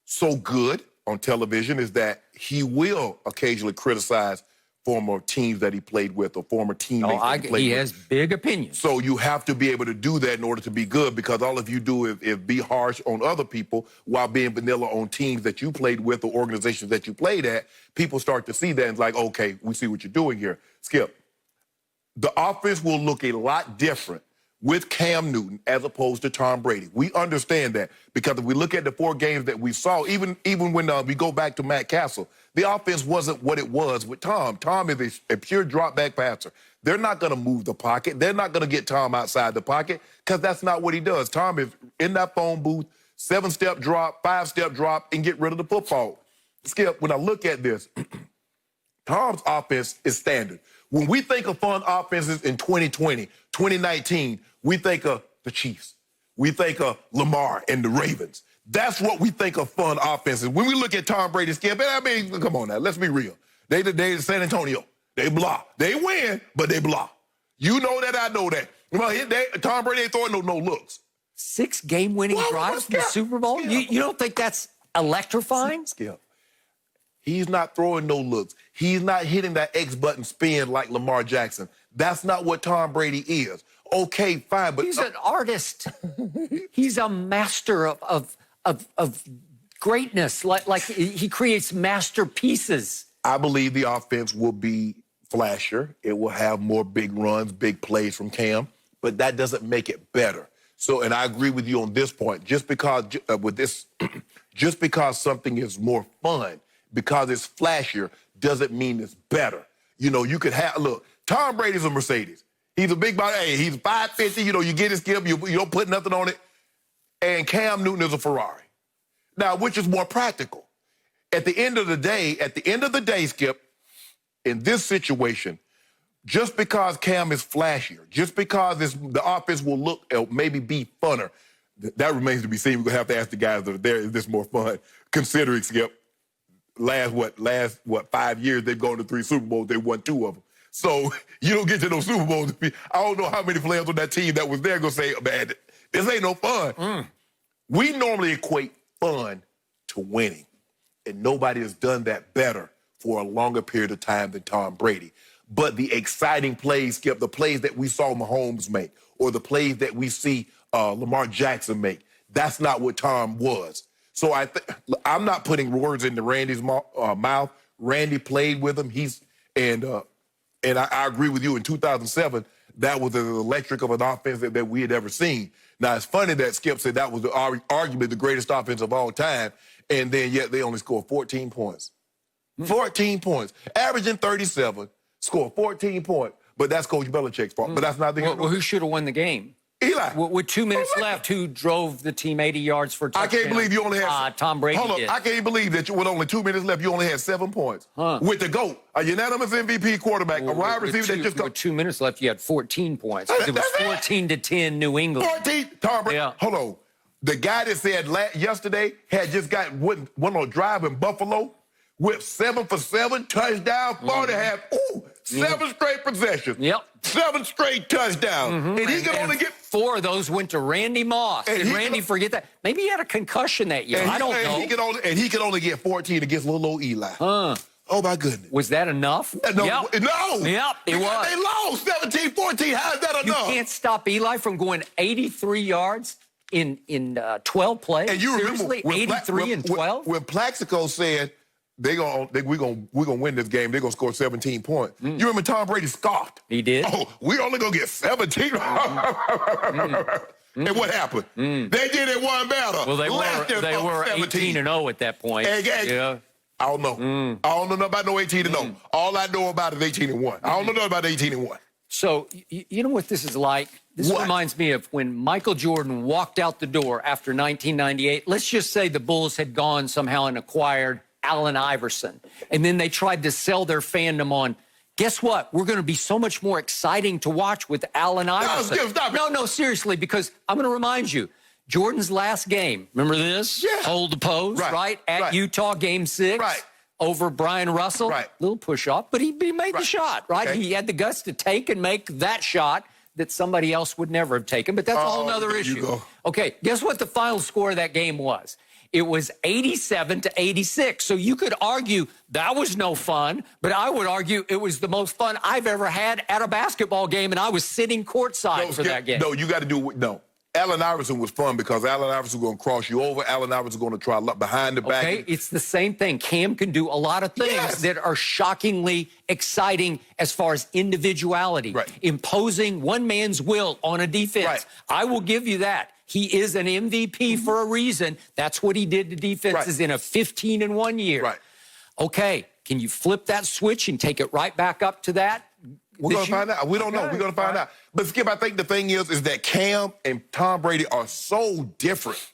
so good on television is that he will occasionally criticize former teams that he played with or former teammates that he played with. He has big opinions. So you have to be able to do that in order to be good, because all of you do is be harsh on other people while being vanilla on teams that you played with or organizations that you played at. People start to see that and it's like, okay, we see what you're doing here. Skip, the offense will look a lot different with Cam Newton as opposed to Tom Brady. We understand that because if we look at the 4 games that we saw, even when we go back to Matt Castle, the offense wasn't what it was with Tom. Tom is a pure drop-back passer. They're not going to move the pocket. They're not going to get Tom outside the pocket because that's not what he does. Tom is in that phone booth, 7-step drop, 5-step drop, and get rid of the football. Skip, when I look at this, Tom's offense is standard. When we think of fun offenses in 2020, 2019, we think of the Chiefs. We think of Lamar and the Ravens. That's what we think of fun offenses. When we look at Tom Brady, Skip, I mean, come on now, let's be real. They San Antonio. They blah. They win, but they blah. You know that, I know that. Well, Tom Brady ain't throwing no looks. 6 game-winning drives in the Super Bowl? You don't think that's electrifying? Skip. He's not throwing no looks. He's not hitting that X button spin like Lamar Jackson. That's not what Tom Brady is. Okay, fine, but he's an artist. He's a master of greatness. Like he creates masterpieces. I believe the offense will be flashier. It will have more big runs, big plays from Cam, but that doesn't make it better. So, and I agree with you on this point. Just because just because something is more fun, because it's flashier, doesn't mean it's better. You know, you could have, look, Tom Brady's a Mercedes. He's a big body. Hey, he's 550. You know, you get his Skip, you don't put nothing on it. And Cam Newton is a Ferrari. Now, which is more practical? At the end of the day, Skip, in this situation, just because Cam is flashier, just because the offense will look, maybe be funner, that remains to be seen. We're going to have to ask the guys that are there, is this more fun? Considering, Skip, last 5 years, they've gone to 3 Super Bowls, they won 2 of them. So you don't get to those Super Bowls. I don't know how many players on that team that was there going to say, man, this ain't no fun. We normally equate fun to winning, and nobody has done that better for a longer period of time than Tom Brady. But the exciting plays, Skip, the plays that we saw Mahomes make, or the plays that we see Lamar Jackson make, that's not what Tom was. So I'm not putting words into Randy's mouth. Randy played with him. And I agree with you. In 2007, that was as electric of an offense that we had ever seen. Now, it's funny that Skip said that was arguably the greatest offense of all time, and then yet they only scored 14 points. 14 points. Averaging 37, scored 14 points. But that's Coach Belichick's fault. But that's not the Well, who should have won the game? Eli. With 2 minutes left, who drove the team 80 yards for a touchdown? I can't believe you only had... Tom Brady Hold did. up. I can't believe that with only 2 minutes left, you only had 7 points. With the GOAT, a unanimous MVP quarterback, a wide receiver that just... With 2 minutes left, you had 14 points. It was 14-10 New England. 14? Tom Brady. Yeah. Hold on. The guy that said yesterday had just went on a drive in Buffalo with 7 for 7, touchdown, 4.5. Ooh, 7 straight possessions. Yep. 7 straight touchdowns. And he could only get... 4 of those went to Randy Moss. Did Randy forget that? Maybe he had a concussion that year. I don't know. He could only get 14 against little old Eli. Oh, my goodness. Was that enough? No. Yep, it was. They lost 17-14. How is that enough? You can't stop Eli from going 83 yards in 12 plays. And you Seriously? remember 83 and 12? When Plaxico said we're gonna win this game, they're gonna score 17 points. You remember Tom Brady scoffed. He did. Oh, we're only gonna get 17. And what happened? They did it one better. Well, they were 18-0 at that point. Yeah. I don't know. I don't know about no 18-0. All I know about is 18-1. I don't know nothing about 18-1. So, you know what this is like? This reminds me of when Michael Jordan walked out the door after 1998. Let's just say the Bulls had gone somehow and acquired Allen Iverson. And then they tried to sell their fandom on, guess what? We're going to be so much more exciting to watch with Allen Iverson. No, seriously, because I'm going to remind you, Jordan's last game, remember this? Yeah. Hold the pose, right? At Utah, Game 6. Right. Over Brian Russell. Right. Little push-off, but he made the shot, right? Okay. He had the guts to take and make that shot that somebody else would never have taken, but that's a whole other issue. Okay, guess what the final score of that game was? It was 87-86. So you could argue that was no fun, but I would argue it was the most fun I've ever had at a basketball game, and I was sitting courtside for that game. No, you got to do Allen Iverson was fun because Allen Iverson was going to cross you over. Allen Iverson was going to try behind the back. Okay, it's the same thing. Cam can do a lot of things that are shockingly exciting as far as individuality. Right. Imposing one man's will on a defense. Right. I will give you that. He is an MVP for a reason. That's what he did to defenses in a 15-1 year. Right. Okay, can you flip that switch and take it right back up to that? We're going to find out. We don't know. We're going to find out. But, Skip, I think the thing is that Cam and Tom Brady are so different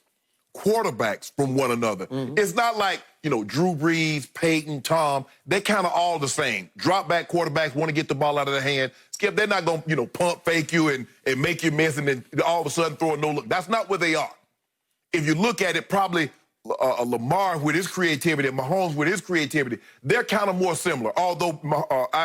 quarterbacks from one another. It's not like, Drew Brees, Peyton, Tom. They're kind of all the same. Drop-back quarterbacks want to get the ball out of their hand. Skip, they're not going to, pump fake you and make you miss and then all of a sudden throw a no-look. That's not what they are. If you look at it, probably Lamar with his creativity and Mahomes with his creativity, they're kind of more similar. Although,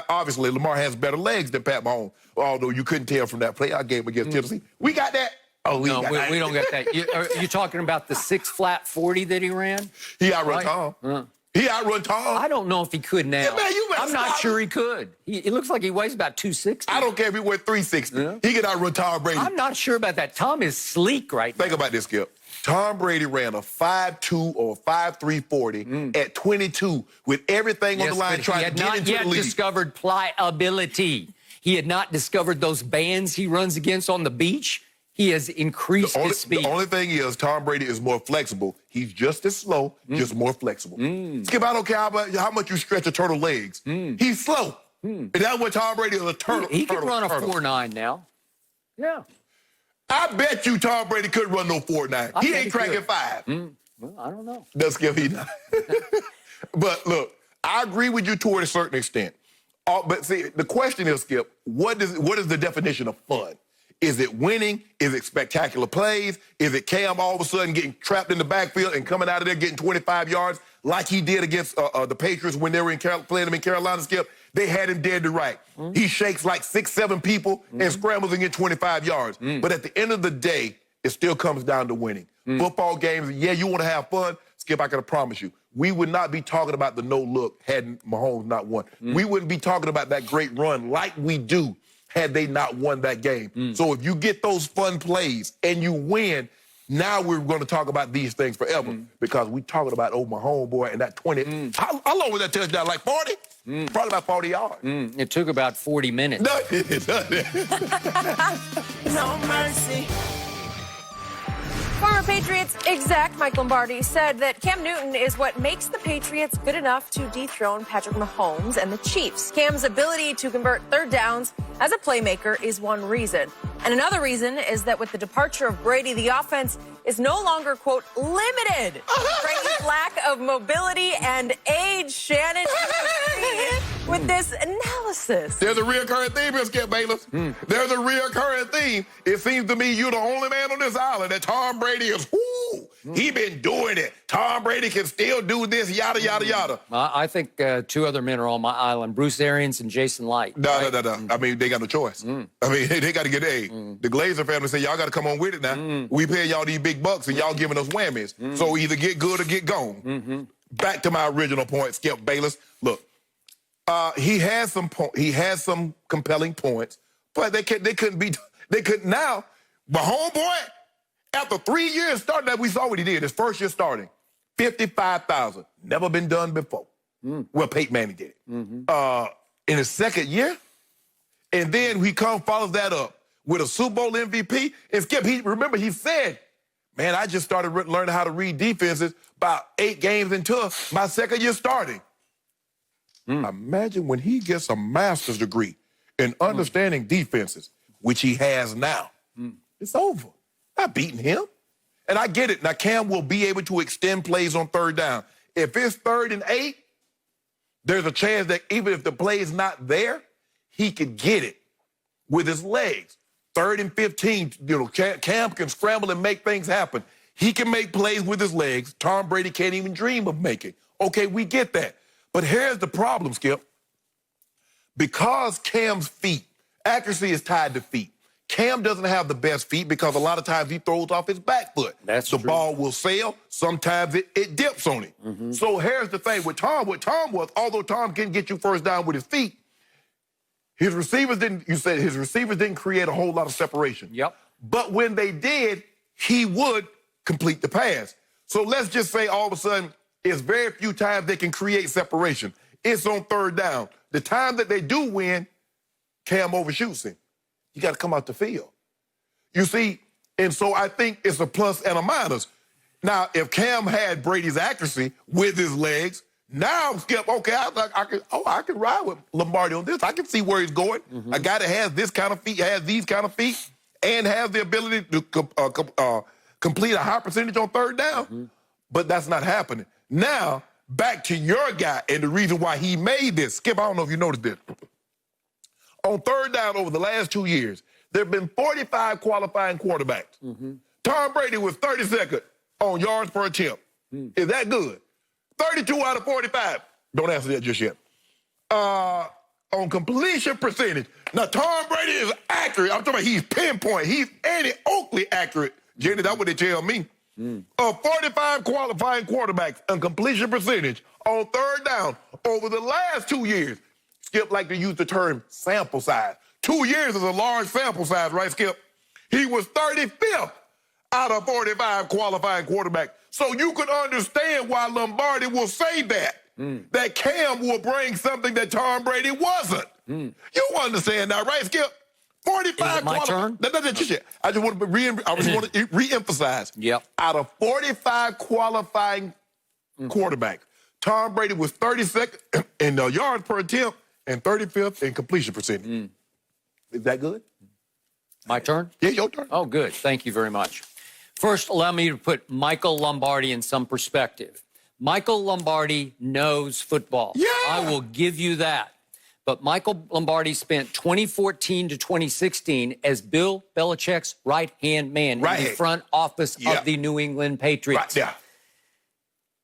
obviously, Lamar has better legs than Pat Mahomes, although you couldn't tell from that playoff game against Tennessee. We got that. Oh, we don't get that. Are you talking about the 6-flat 40 that he ran? He outrun Tom. He outrun Tom. I don't know if he could now. Yeah, man, I'm not sure he could. It looks like he weighs about 260. I don't care if he weighs 360. He could outrun Tom Brady. I'm not sure about that. Tom is sleek right now. Think about this, Skip. Tom Brady ran a 5.2 or 5.3 40 at 22 with everything on the line trying to get into the league. He had not yet discovered pliability. He had not discovered those bands he runs against on the beach. He has increased his speed. The only thing is Tom Brady is more flexible. He's just as slow, just more flexible. Skip, I don't care how much you stretch a turtle legs. He's slow. And that's what Tom Brady is, a turtle. He can run a 4.9 now. Yeah. I bet you Tom Brady couldn't run no 4.9. He ain't cracking 5. Well, I don't know. That's Skip, he not. But look, I agree with you to a certain extent. But see, the question is, Skip, what is the definition of fun? Is it winning? Is it spectacular plays? Is it Cam all of a sudden getting trapped in the backfield and coming out of there getting 25 yards like he did against the Patriots when they were playing him in Carolina, Skip? They had him dead to right. He shakes like 6, 7 people and scrambles and gets 25 yards. But at the end of the day, it still comes down to winning. Football games, yeah, you want to have fun. Skip, I can promise you, we would not be talking about the no-look had Mahomes not won. We wouldn't be talking about that great run like we do had they not won that game. So if you get those fun plays and you win, now we're going to talk about these things forever because we talking about my homeboy and that 20. How long was that touchdown? Like 40? Probably about 40 yards. It took about 40 minutes. No, it doesn't. No mercy. Former Patriots exec Mike Lombardi said that Cam Newton is what makes the Patriots good enough to dethrone Patrick Mahomes and the Chiefs. Cam's ability to convert third downs as a playmaker is one reason. And another reason is that with the departure of Brady, the offense is no longer, quote, limited. Brady's lack of mobility and age. Shannon, with this analysis. There's a reoccurring theme here, Skip Bayless. There's a reoccurring theme. It seems to me you're the only man on this island that Tom Brady is, he been doing it. Tom Brady can still do this, yada, yada, yada. I think two other men are on my island, Bruce Arians and Jason Light. No. I mean, they got no choice. I mean, they got to get A. The Glazer family say, y'all got to come on with it now. We pay y'all these big bucks and y'all giving us whammies. So either get good or get gone. Back to my original point, Skip Bayless. Look, he has some compelling points, but they couldn't now. But homeboy, after 3 years starting that, we saw what he did. His first year starting, 55,000. Never been done before. Well, Peyton Manning did it. In his second year, and then follows that up with a Super Bowl MVP. And Skip, he said, man, I just started learning how to read defenses about 8 games into my second year starting. Imagine when he gets a master's degree in understanding defenses, which he has now. It's over. Not beating him. And I get it. Now, Cam will be able to extend plays on third down. If it's 3rd and 8, there's a chance that even if the play is not there, he could get it with his legs. 3rd and 15, Cam can scramble and make things happen. He can make plays with his legs. Tom Brady can't even dream of making. Okay, we get that. But here's the problem, Skip. Because Cam's feet, accuracy is tied to feet. Cam doesn't have the best feet because a lot of times he throws off his back foot. That's true. The ball will sail. Sometimes it dips on it. So here's the thing with Tom. What Tom was, although Tom can get you first down with his feet, his receivers didn't create a whole lot of separation. Yep. But when they did, he would complete the pass. So let's just say all of a sudden, it's very few times they can create separation. It's on third down. The time that they do win, Cam overshoots him. You got to come out the field. You see, and so I think it's a plus and a minus. Now, if Cam had Brady's accuracy with his legs, now, Skip, okay, I can ride with Lombardi on this. I can see where he's going. A guy that has this kind of feet, has these kind of feet, and has the ability to complete a high percentage on third down. But that's not happening. Now, back to your guy and the reason why he made this. Skip, I don't know if you noticed this. On third down over the last 2 years, there have been 45 qualifying quarterbacks. Tom Brady was 32nd on yards per attempt. Is that good? 32 out of 45. Don't answer that just yet. On completion percentage. Now, Tom Brady is accurate. I'm talking about he's pinpoint. He's Andy Oakley accurate. Jenny, that's what they tell me. Of 45 qualifying quarterbacks on completion percentage on third down over the last 2 years, Skip like to use the term sample size. 2 years is a large sample size, right, Skip? He was 35th out of 45 qualifying quarterbacks. So you could understand why Lombardi will say that, that Cam will bring something that Tom Brady wasn't. You understand now, right, Skip? 45. Is it my turn? No, just yet. I just want to re-emphasize. Yep. Out of 45 qualifying quarterbacks, Tom Brady was 32nd in yards per attempt and 35th in completion percentage. Is that good? My turn? Yeah, your turn. Oh, good. Thank you very much. First, allow me to put Michael Lombardi in some perspective. Michael Lombardi knows football. Yeah. I will give you that. But Michael Lombardi spent 2014 to 2016 as Bill Belichick's right-hand man in the front office of the New England Patriots. Right, yeah.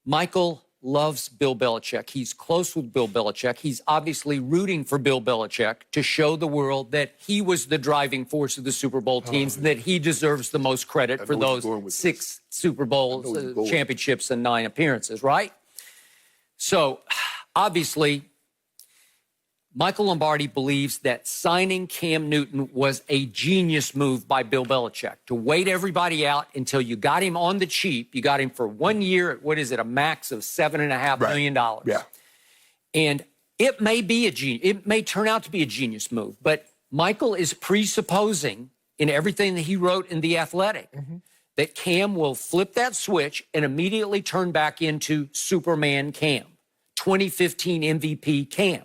Michael loves Bill Belichick. He's close with Bill Belichick. He's obviously rooting for Bill Belichick to show the world that he was the driving force of the Super Bowl teams and that he deserves the most credit for those 6 Super Bowl championships and 9 appearances, right? So, obviously, Michael Lombardi believes that signing Cam Newton was a genius move by Bill Belichick to wait everybody out until you got him on the cheap. You got him for 1 year at, what is it, a max of $7.5 million. Yeah. And it may be it may turn out to be a genius move, but Michael is presupposing in everything that he wrote in The Athletic that Cam will flip that switch and immediately turn back into Superman Cam, 2015 MVP Cam.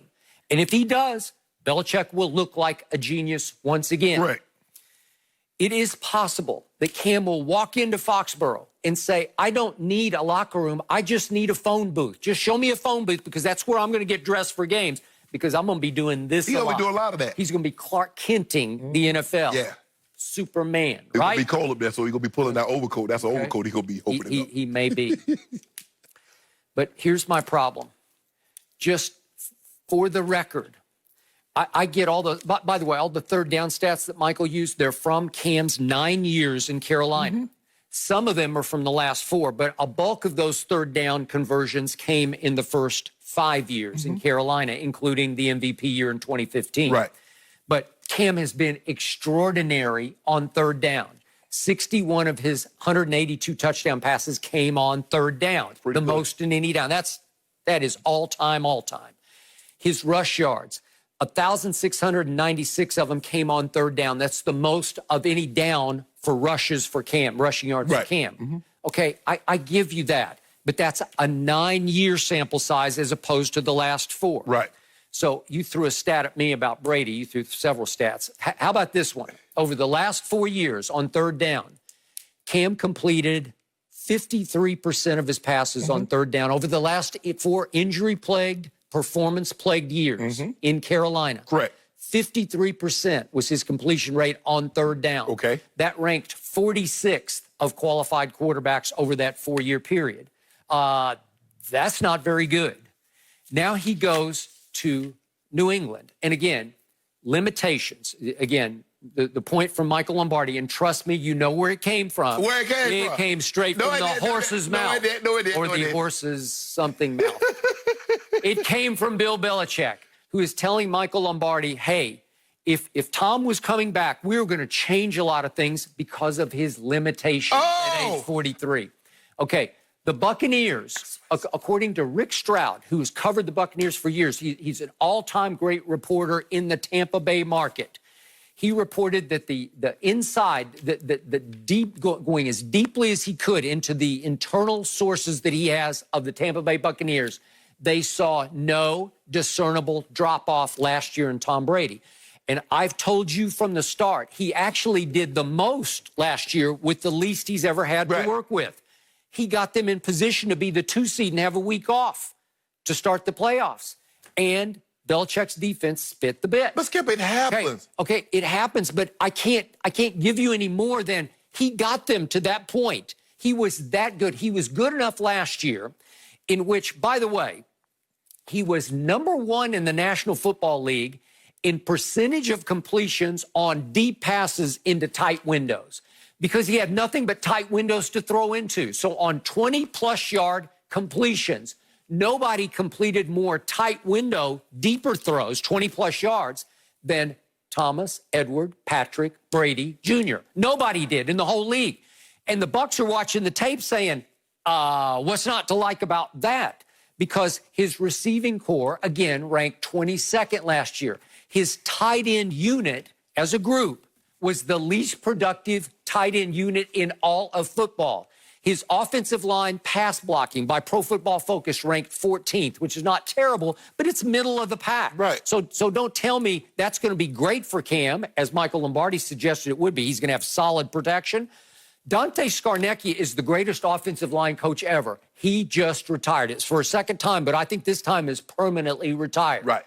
And if he does, Belichick will look like a genius once again. Correct. It is possible that Cam will walk into Foxborough and say, I don't need a locker room. I just need a phone booth. Just show me a phone booth because that's where I'm going to get dressed for games because I'm going to be doing this He's going to do a lot of that. He's going to be Clark Kenting the NFL. Yeah. Superman, It's right? going to be cold up there, so he's going to be pulling that overcoat. That's an overcoat he's going to be opening up. He may be. But here's my problem. Just for the record, I get all the, by the way, all the third down stats that Michael used, they're from Cam's 9 years in Carolina. Some of them are from the last 4, but a bulk of those third down conversions came in the first 5 years in Carolina, including the MVP year in 2015. Right. But Cam has been extraordinary on third down. 61 of his 182 touchdown passes came on third down, the most in any down. That is all-time. His rush yards, 1,696 of them came on third down. That's the most of any down for rushes for Cam, rushing yards for Cam. Okay, I give you that. But that's a 9-year sample size as opposed to the last 4. Right. So you threw a stat at me about Brady. You threw several stats. How about this one? Over the last 4 years on third down, Cam completed 53% of his passes on third down. Over the last 4 injury-plagued, performance-plagued years in Carolina. Correct. 53% was his completion rate on third down. Okay. That ranked 46th of qualified quarterbacks over that 4-year period. That's not very good. Now he goes to New England. And again, limitations. Again, the point from Michael Lombardi, and trust me, you know where it came from. Where it came from? It came straight from the horse's mouth. No, it didn't. Or the horse's something mouth. It came from Bill Belichick, who is telling Michael Lombardi, hey, if Tom was coming back, we were going to change a lot of things because of his limitations at age 43. Okay, the Buccaneers, according to Rick Stroud, who has covered the Buccaneers for years, he's an all-time great reporter in the Tampa Bay market. He reported that the inside, the deep, going as deeply as he could into the internal sources that he has of the Tampa Bay Buccaneers, they saw no discernible drop-off last year in Tom Brady. And I've told you from the start, he actually did the most last year with the least he's ever had to work with. He got them in position to be the 2 seed and have a week off to start the playoffs. And Belichick's defense spit the bit. But Skip, it happens. Okay, it happens, but I can't give you any more than he got them to that point. He was that good. He was good enough last year, in which, by the way, he was #1 in the National Football League in percentage of completions on deep passes into tight windows because he had nothing but tight windows to throw into. So on 20-plus yard completions, nobody completed more tight window, deeper throws, 20-plus yards, than Thomas, Edward, Patrick, Brady Jr. Nobody did in the whole league. And the Bucs are watching the tape saying, what's not to like about that? Because his receiving core, again, ranked 22nd last year. His tight end unit as a group was the least productive tight end unit in all of football. His offensive line pass blocking by Pro Football Focus ranked 14th, which is not terrible, but it's middle of the pack. Right. So don't tell me that's going to be great for Cam, as Michael Lombardi suggested it would be. He's going to have solid protection. Dante Scarnecchia is the greatest offensive line coach ever. He just retired. It's for a second time, but I think this time is permanently retired. Right.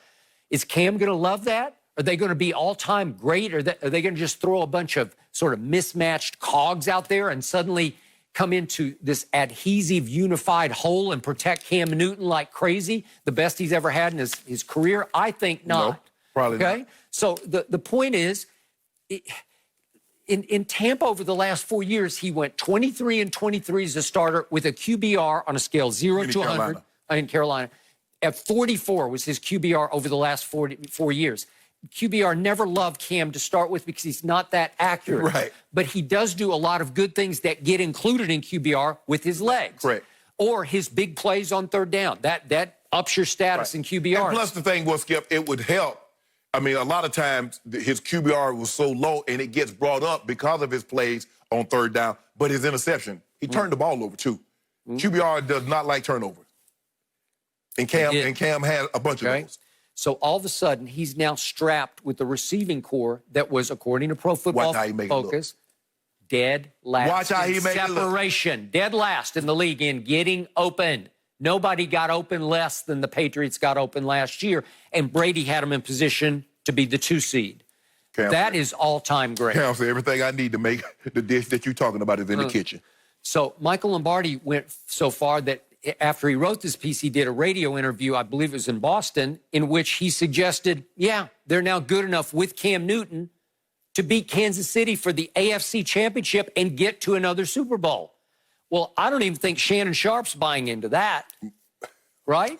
Is Cam going to love that? Are they going to be all-time great? Or are they going to just throw a bunch of sort of mismatched cogs out there and suddenly come into this adhesive, unified whole and protect Cam Newton like crazy, the best he's ever had in his career? I think not. No, probably not. So the point is, in Tampa over the last 4 years, he went 23-23 as a starter with a QBR on a scale 0 to 100 in Carolina. At 44 was his QBR over the last 4 years. QBR never loved Cam to start with because he's not that accurate. Right. But he does do a lot of good things that get included in QBR with his legs. Correct. Or his big plays on third down. That ups your status in QBR. And plus the thing was, Skip, it would help. I mean, a lot of times his QBR was so low and it gets brought up because of his plays on third down, but his interception, he turned the ball over too. QBR does not like turnovers. And Cam had a bunch of those. So all of a sudden, he's now strapped with the receiving core that was, according to Pro Football Focus, dead last. Watch how he makes separation. Dead last in the league in getting open. Nobody got open less than the Patriots got open last year, and Brady had him in position to be the 2 seed. That is all-time great. Cam said, everything I need to make the dish that you're talking about is in the kitchen. So Michael Lombardi went so far that after he wrote this piece, he did a radio interview, I believe it was in Boston, in which he suggested, yeah, they're now good enough with Cam Newton to beat Kansas City for the AFC Championship and get to another Super Bowl. Well, I don't even think Shannon Sharpe's buying into that, right?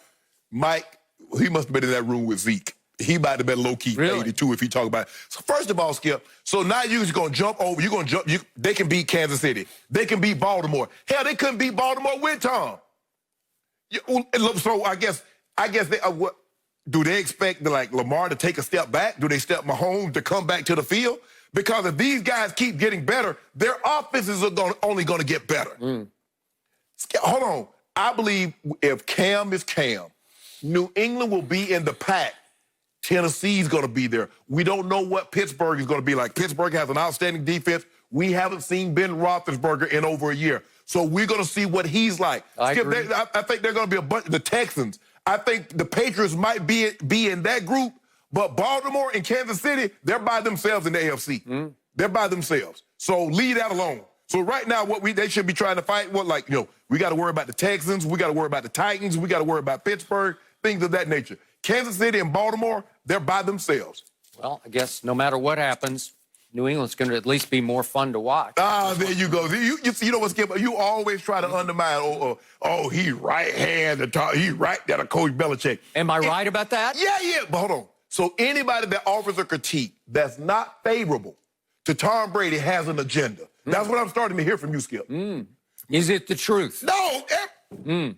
Mike, he must have been in that room with Zeke. He might have been low-key 82 if he talked about it. So first of all, Skip, so now you're just going to jump over. You're going to jump. They can beat Kansas City. They can beat Baltimore. Hell, they couldn't beat Baltimore with Tom. So I guess they what do they expect like Lamar to take a step back? Do they expect Mahomes to come back to the field? Because if these guys keep getting better, their offenses are only going to get better. Hold on. I believe if Cam is Cam, New England will be in the pack. Tennessee's going to be there. We don't know what Pittsburgh is going to be like. Pittsburgh has an outstanding defense. We haven't seen Ben Roethlisberger in over a year. So we're going to see what he's like. I agree. I think they're going to be a bunch of the Texans. I think the Patriots might be in that group, but Baltimore and Kansas City, they're by themselves in the AFC. They're by themselves. So leave that alone. So right now, they should be trying to fight, we got to worry about the Texans, we got to worry about the Titans, we got to worry about Pittsburgh, things of that nature. Kansas City and Baltimore, they're by themselves. Well, I guess no matter what happens, New England's going to at least be more fun to watch. There you go. You know what, Skip? You always try to undermine, he right-handed, he right there to Coach Belichick. Am I right about that? Yeah. But hold on. So anybody that offers a critique that's not favorable to Tom Brady has an agenda. That's what I'm starting to hear from you, Skip. Is it the truth? No.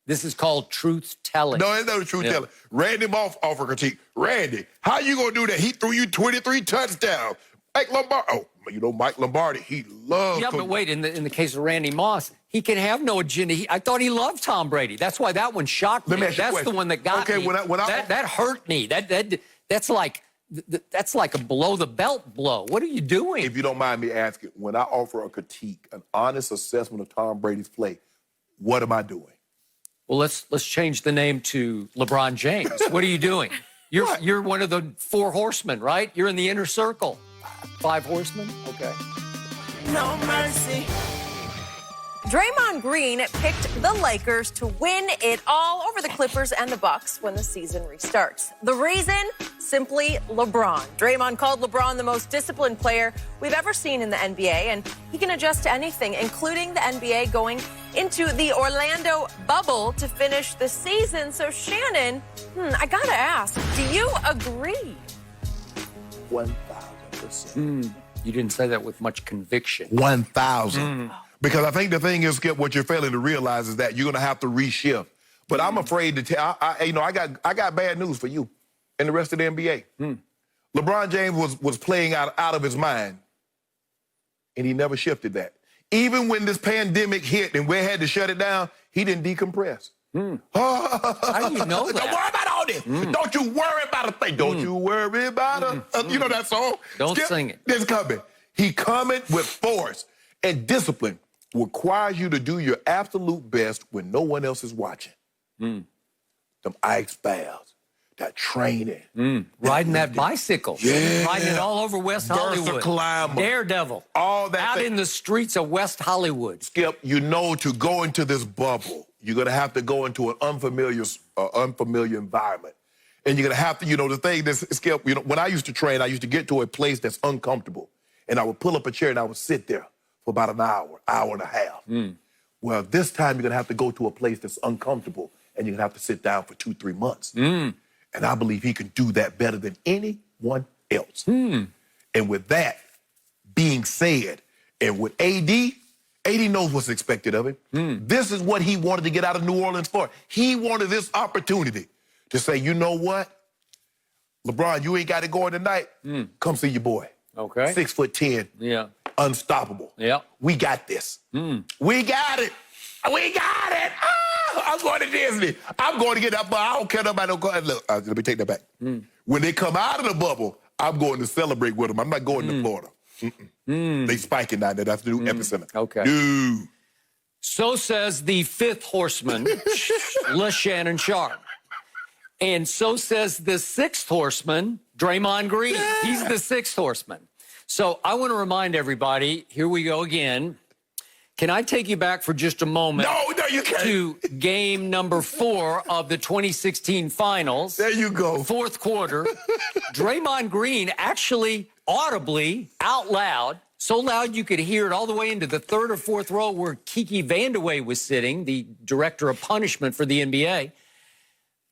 This is called truth-telling. No, it's not truth-telling. Randy Moss offered critique. Randy, how you going to do that? He threw you 23 touchdowns. Mike Lombardi. Mike Lombardi, he loves. Yeah, but wait, in the case of Randy Moss, he can have no agenda. I thought he loved Tom Brady. That's why that one shocked me. That's the one that got me. That hurt me. That's like a below-the-belt blow. What are you doing? If you don't mind me asking, when I offer a critique, an honest assessment of Tom Brady's play, what am I doing? Well, let's change the name to LeBron James. What are you doing? You're one of the 4 horsemen, right? You're in the inner circle. 5 horsemen? Okay. No mercy. Draymond Green picked the Lakers to win it all over the Clippers and the Bucs when the season restarts. The reason? Simply LeBron. Draymond called LeBron the most disciplined player we've ever seen in the NBA, and he can adjust to anything, including the NBA going into the Orlando bubble to finish the season. So, Shannon, I gotta ask, do you agree? 1,000%. You didn't say that with much conviction. 1,000. Because I think the thing is, Skip, what you're failing to realize is that you're going to have to reshift. But I'm afraid to tell. I got bad news for you and the rest of the NBA. LeBron James was playing out of his mind, and he never shifted that. Even when this pandemic hit and we had to shut it down, he didn't decompress. How do you know that? Don't worry about all this. Don't you worry about a thing. Don't you worry about a. You know that song? Don't sing it. It's coming. He coming with force and discipline. Requires you to do your absolute best when no one else is watching. Them ice baths, that training. Riding that bicycle. Yeah. Riding it all over West Hollywood. Climber. Daredevil. All that. Out in the streets of West Hollywood. Skip, to go into this bubble, you're going to have to go into an unfamiliar environment. And you're going to have to, the thing that's, Skip, when I used to train, I used to get to a place that's uncomfortable. And I would pull up a chair and I would sit there for about an hour and a half. Well, this time you're going to have to go to a place that's uncomfortable and you're going to have to sit down for 2-3 months. And I believe he can do that better than anyone else. And with that being said, and with AD knows what's expected of him. This is what he wanted to get out of New Orleans for. He wanted this opportunity to say, you know what? LeBron, you ain't got it going tonight. Come see your boy. Okay. 6'10". Yeah. unstoppable. Yep. We got this. We got it. We got it. Oh, I'm going to Disney. I'm going to get that. I don't care nobody. Look, let me take that back. When they come out of the bubble, I'm going to celebrate with them. I'm not going to Florida. They spiking down there. That's the new epicenter. Okay. Dude. So says the fifth horseman, Shannon Sharpe. And so says the sixth horseman, Draymond Green. Yeah. He's the sixth horseman. So I want to remind everybody, here we go again. Can I take you back for just a moment? No, you can't. To game number 4 of the 2016 finals. There you go. Fourth quarter. Draymond Green actually audibly, out loud, so loud you could hear it all the way into the third or fourth row where Kiki Vandeweghe was sitting, the director of punishment for the NBA.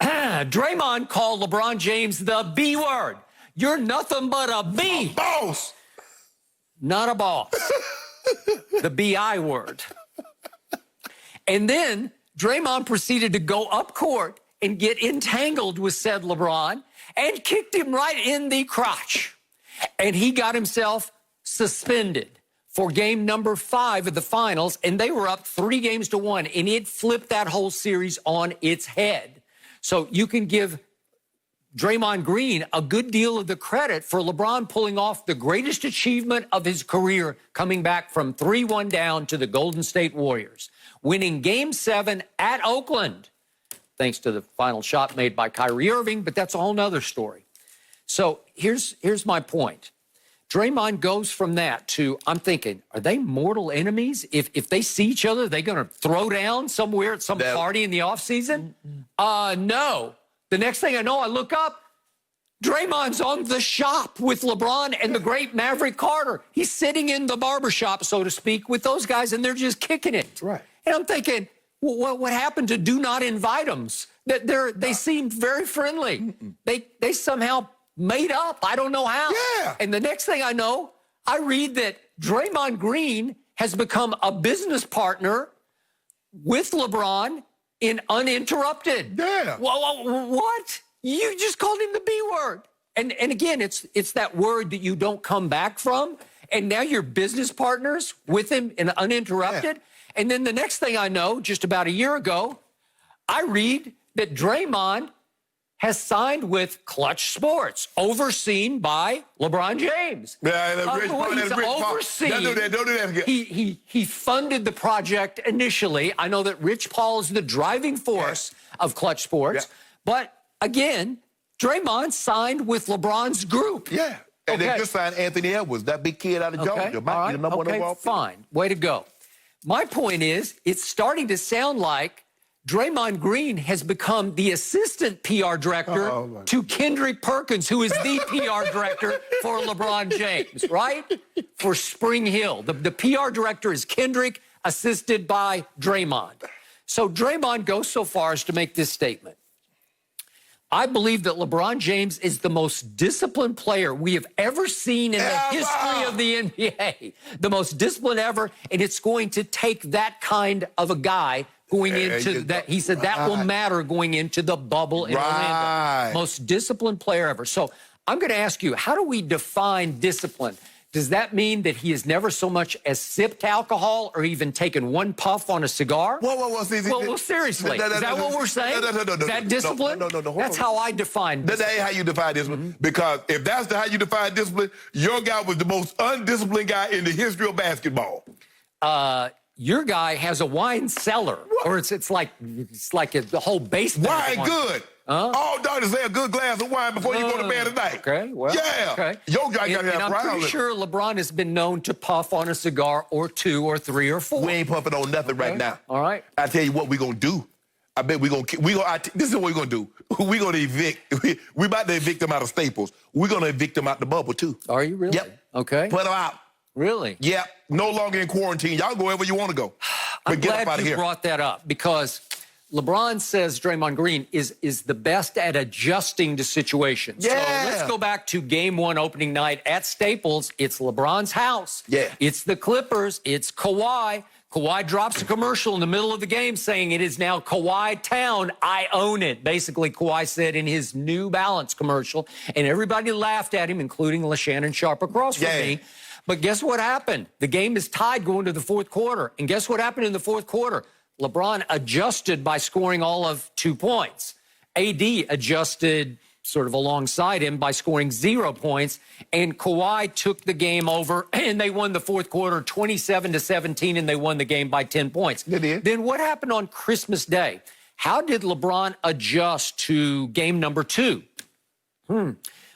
Draymond called LeBron James the B word. You're nothing but a B. A boss. Not a boss. The B-I word. And then Draymond proceeded to go up court and get entangled with said LeBron and kicked him right in the crotch. And he got himself suspended for game number 5 of the finals, and they were up 3-1, and it flipped that whole series on its head. So you can give Draymond Green a good deal of the credit for LeBron pulling off the greatest achievement of his career, coming back from 3-1 down to the Golden State Warriors, winning Game 7 at Oakland, thanks to the final shot made by Kyrie Irving, but that's a whole nother story. So here's my point. Draymond goes from that to, I'm thinking, are they mortal enemies? If they see each other, are they going to throw down somewhere at some party in the offseason? No. The next thing I know, I look up, Draymond's on the shop with LeBron and the great Maverick Carter. He's sitting in the barbershop, so to speak, with those guys, and they're just kicking it. Right. And I'm thinking, what happened to do not invite-ems? They seemed very friendly. They somehow made up. I don't know how. Yeah. And the next thing I know, I read that Draymond Green has become a business partner with LeBron in Uninterrupted. Yeah. What? You just called him the B word. And again, it's that word that you don't come back from. And now you're business partners with him in Uninterrupted. Yeah. And then the next thing I know, just about a year ago, I read that Draymond has signed with Clutch Sports, overseen by LeBron James. Yeah, he's overseen. Don't do that again. He funded the project initially. I know that Rich Paul is the driving force of Clutch Sports. Yeah. But again, Draymond signed with LeBron's group. Yeah. And they just signed Anthony Edwards, that big kid out of Georgia. Might be the number one overall. Fine. Way to go. My point is, it's starting to sound like Draymond Green has become the assistant PR director to Kendrick Perkins, who is the PR director for LeBron James, right? For Spring Hill. The PR director is Kendrick, assisted by Draymond. So Draymond goes so far as to make this statement. I believe that LeBron James is the most disciplined player we have ever seen in the history of the NBA. The most disciplined ever, and it's going to take that kind of a guy going into that. He said that will matter going into the bubble in Orlando. Most disciplined player ever. So I'm going to ask you, how do we define discipline? Does that mean that he has never so much as sipped alcohol or even taken one puff on a cigar? Well, seriously. Is that what we're saying? No. Is that discipline? No. That's how I define discipline. That ain't how you define discipline. Because if that's how you define discipline, your guy was the most undisciplined guy in the history of basketball. Your guy has a wine cellar, or it's like the whole basement. Wine good. All daughters say a good glass of wine before you go to bed at night. Okay, well, yeah. Okay. Your guy got to have I'm pretty sure LeBron has been known to puff on a cigar or 2 or 3 or 4. We ain't puffing on nothing right now. All right. I tell you what we gonna do. I bet this is what we're gonna do. We're gonna evict. We about to evict them out of Staples. We're gonna evict them out the bubble too. Are you really? Yep. Okay. Put them out. Really? Yeah. No longer in quarantine. Y'all go wherever you want to go. But I'm get up out glad of you here. brought that up because LeBron says Draymond Green is the best at adjusting to situations. Yeah. So let's go back to game 1 opening night at Staples. It's LeBron's house. Yeah. It's the Clippers. It's Kawhi. Kawhi drops a commercial in the middle of the game saying it is now Kawhi Town. I own it. Basically, Kawhi said in his New Balance commercial, and everybody laughed at him, including Shannon Sharpe across from me. But guess what happened? The game is tied going to the fourth quarter. And guess what happened in the fourth quarter? LeBron adjusted by scoring all of 2 points. AD adjusted sort of alongside him by scoring 0 points. And Kawhi took the game over, and they won the fourth quarter 27-17, and they won the game by 10 points. They did. Then what happened on Christmas Day? How did LeBron adjust to game number 2?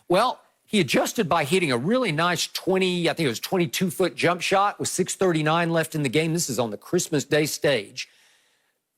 Well, he adjusted by hitting a really nice 22-foot jump shot with 6:39 left in the game. This is on the Christmas Day stage.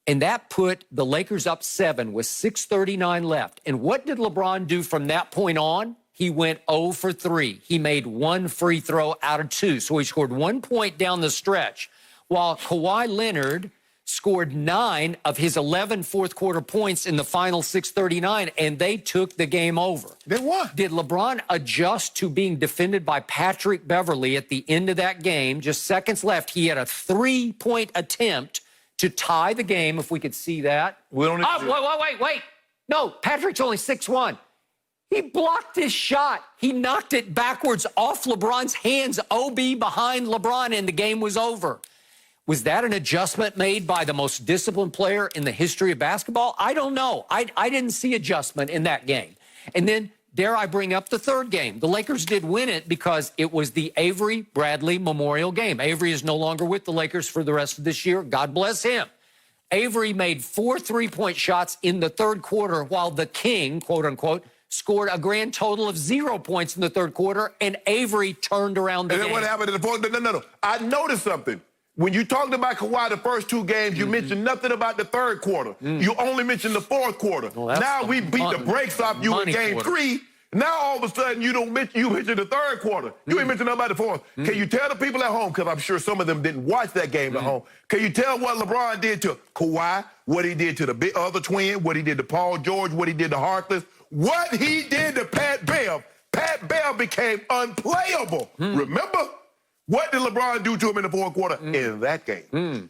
And that put the Lakers up 7 with 6:39 left. And what did LeBron do from that point on? He went 0 for 3. He made 1 free throw out of 2. So he scored 1 point down the stretch, while Kawhi Leonard scored 9 of his 11 fourth-quarter points in the final 6:39, and they took the game over. They won. Did LeBron adjust to being defended by Patrick Beverley at the end of that game? Just seconds left. He had a 3-point attempt to tie the game, if we could see that. We don't need to Wait. No, Patrick's only 6'1". He blocked his shot. He knocked it backwards off LeBron's hands, OB behind LeBron, and the game was over. Was that an adjustment made by the most disciplined player in the history of basketball? I don't know. I didn't see adjustment in that game. And then, dare I bring up the third game? The Lakers did win it because it was the Avery Bradley Memorial game. Avery is no longer with the Lakers for the rest of this year. God bless him. Avery made 4 3-point shots in the third quarter, while the King, quote unquote, scored a grand total of 0 points in the third quarter, and Avery turned around the game. And then what happened in the fourth? No. I noticed something. When you talked about Kawhi the first 2 games, you mentioned nothing about the third quarter. You only mentioned the fourth quarter. Well, now we beat the brakes off you in game 3. Now all of a sudden you mentioned the third quarter. You ain't mentioned nothing about the fourth. Can you tell the people at home, because I'm sure some of them didn't watch that game at home, can you tell what LeBron did to Kawhi, what he did to the other twin, what he did to Paul George, what he did to Harkless, what he did to Pat Bev? Pat Bev became unplayable. Remember? What did LeBron do to him in the fourth quarter in that game?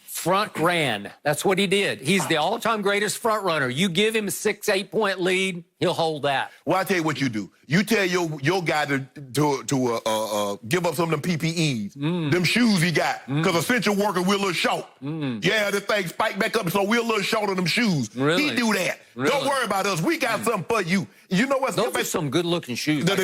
Front ran. That's what he did. He's the all-time greatest front runner. You give him a 6-8 point lead, he'll hold that. Well, I tell you what you do. You tell your guy to give up some of them PPEs, them shoes he got, because essential workers, we're a little short. Yeah, the thing spiked back up, so we're a little short on them shoes. Really? He do that. Really? Don't worry about us. We got something for you. You know what? Those are some good-looking shoes. No,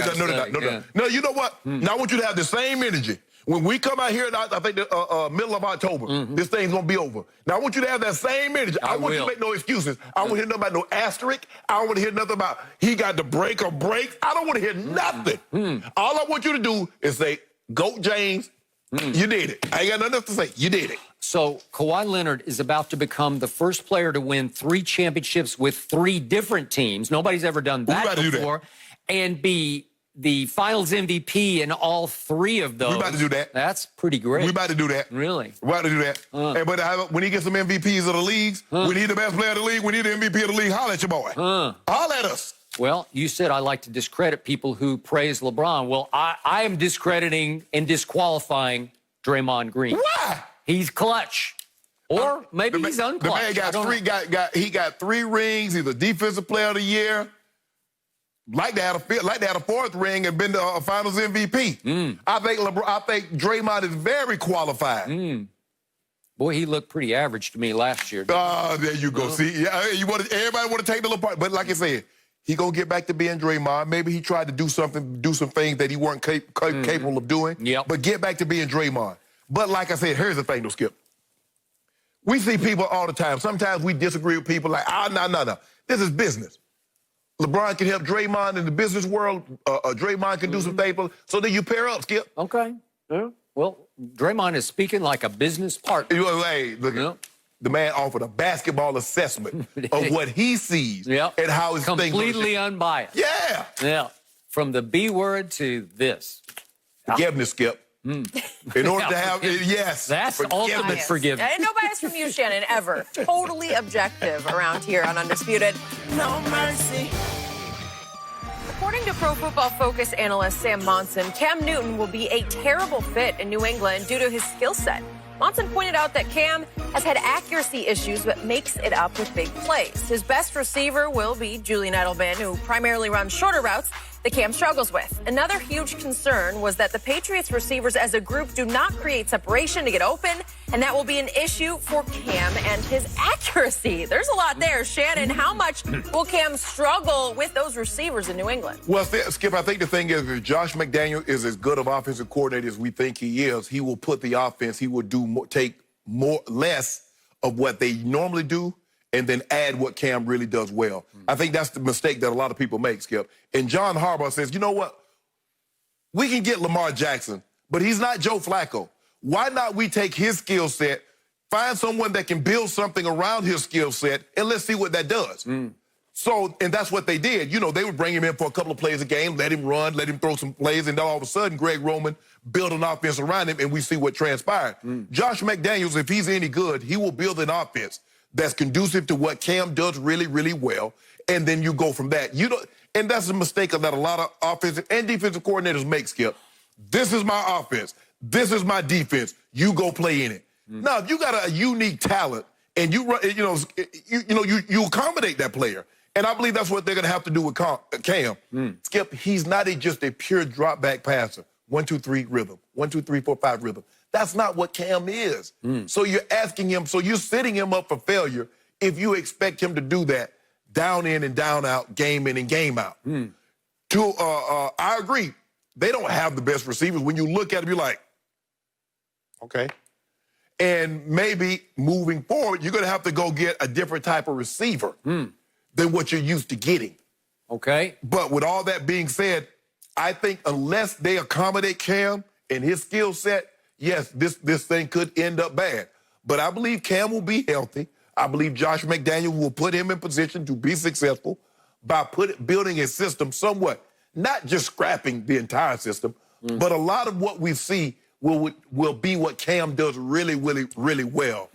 you know what? Now I want you to have the same energy. When we come out here, I think the middle of October, this thing's going to be over. Now, I want you to have that same energy. I want you to make no excuses. I don't want to hear nothing about no asterisk. I don't want to hear nothing about he got the break or breaks. I don't want to hear nothing. All I want you to do is say, GOAT James, you did it. I ain't got nothing else to say. You did it. So Kawhi Leonard is about to become the first player to win 3 championships with 3 different teams. Nobody's ever done that before. And be the finals MVP in all 3 of those. We're about to do that. That's pretty great. We're about to do that. Really? We're about to do that. But when he gets some MVPs of the leagues, we need the best player of the league, we need the MVP of the league, holler at your boy. Holler at us. Well, you said I like to discredit people who praise LeBron. Well, I am discrediting and disqualifying Draymond Green. Why? He's clutch. Or maybe he's unclutch. The man got 3 rings. He's a defensive player of the year. Like to have a 4th ring and been to a Finals MVP. I think Draymond is very qualified. Boy, he looked pretty average to me last year. There you go. See, yeah, everybody want to take the little part, but like I said, he gonna get back to being Draymond. Maybe he tried to do some things that he weren't capable of doing. But get back to being Draymond. But like I said, here's the thing, though, Skip. We see people all the time. Sometimes we disagree with people like, no. This is business. LeBron can help Draymond in the business world. Draymond can do some things. So then you pair up, Skip. Okay. Yeah. Well, Draymond is speaking like a business partner. Hey, look, the man offered a basketball assessment of what he sees and how his thing completely unbiased. Yeah. From the B word to this. Forgiveness, Skip. In order to have, That's ultimate forgiveness. And no bias from you, Shannon, ever. Totally objective around here on Undisputed. No mercy. According to Pro Football Focus analyst Sam Monson, Cam Newton will be a terrible fit in New England due to his skill set. Monson pointed out that Cam has had accuracy issues but makes it up with big plays. His best receiver will be Julian Edelman, who primarily runs shorter routes, that Cam struggles with. Another huge concern was that the Patriots receivers as a group do not create separation to get open, and that will be an issue for Cam and his accuracy. There's a lot there. Shannon, how much will Cam struggle with those receivers in New England? Well, Skip, I think the thing is, if Josh McDaniel is as good of offensive coordinator as we think he is, he will put the offense, he will take less of what they normally do and then add what Cam really does well. I think that's the mistake that a lot of people make, Skip. And John Harbaugh says, you know what? We can get Lamar Jackson, but he's not Joe Flacco. Why not we take his skill set, find someone that can build something around his skill set, and let's see what that does. So, and that's what they did. You know, they would bring him in for a couple of plays a game, let him run, let him throw some plays, and then all of a sudden, Greg Roman built an offense around him, and we see what transpired. Josh McDaniels, if he's any good, he will build an offense that's conducive to what Cam does really, really well, and then you go from that. And that's a mistake that a lot of offensive and defensive coordinators make, Skip. This is my offense. This is my defense. You go play in it. Now, if you got a unique talent and you accommodate that player, and I believe that's what they're going to have to do with Cam. Skip, he's not just a pure drop back passer. 1, 2, 3 rhythm. 1, 2, 3, 4, 5 rhythm. That's not what Cam is. So you're asking him, so you're setting him up for failure if you expect him to do that down in and down out, game in and game out. I agree. They don't have the best receivers. When you look at them, you're like, okay. And maybe moving forward, you're going to have to go get a different type of receiver than what you're used to getting. Okay. But with all that being said, I think unless they accommodate Cam and his skill set, yes, this thing could end up bad. But I believe Cam will be healthy. I believe Josh McDaniel will put him in position to be successful by building a system somewhat, not just scrapping the entire system, but a lot of what we see will be what Cam does really, really, really well.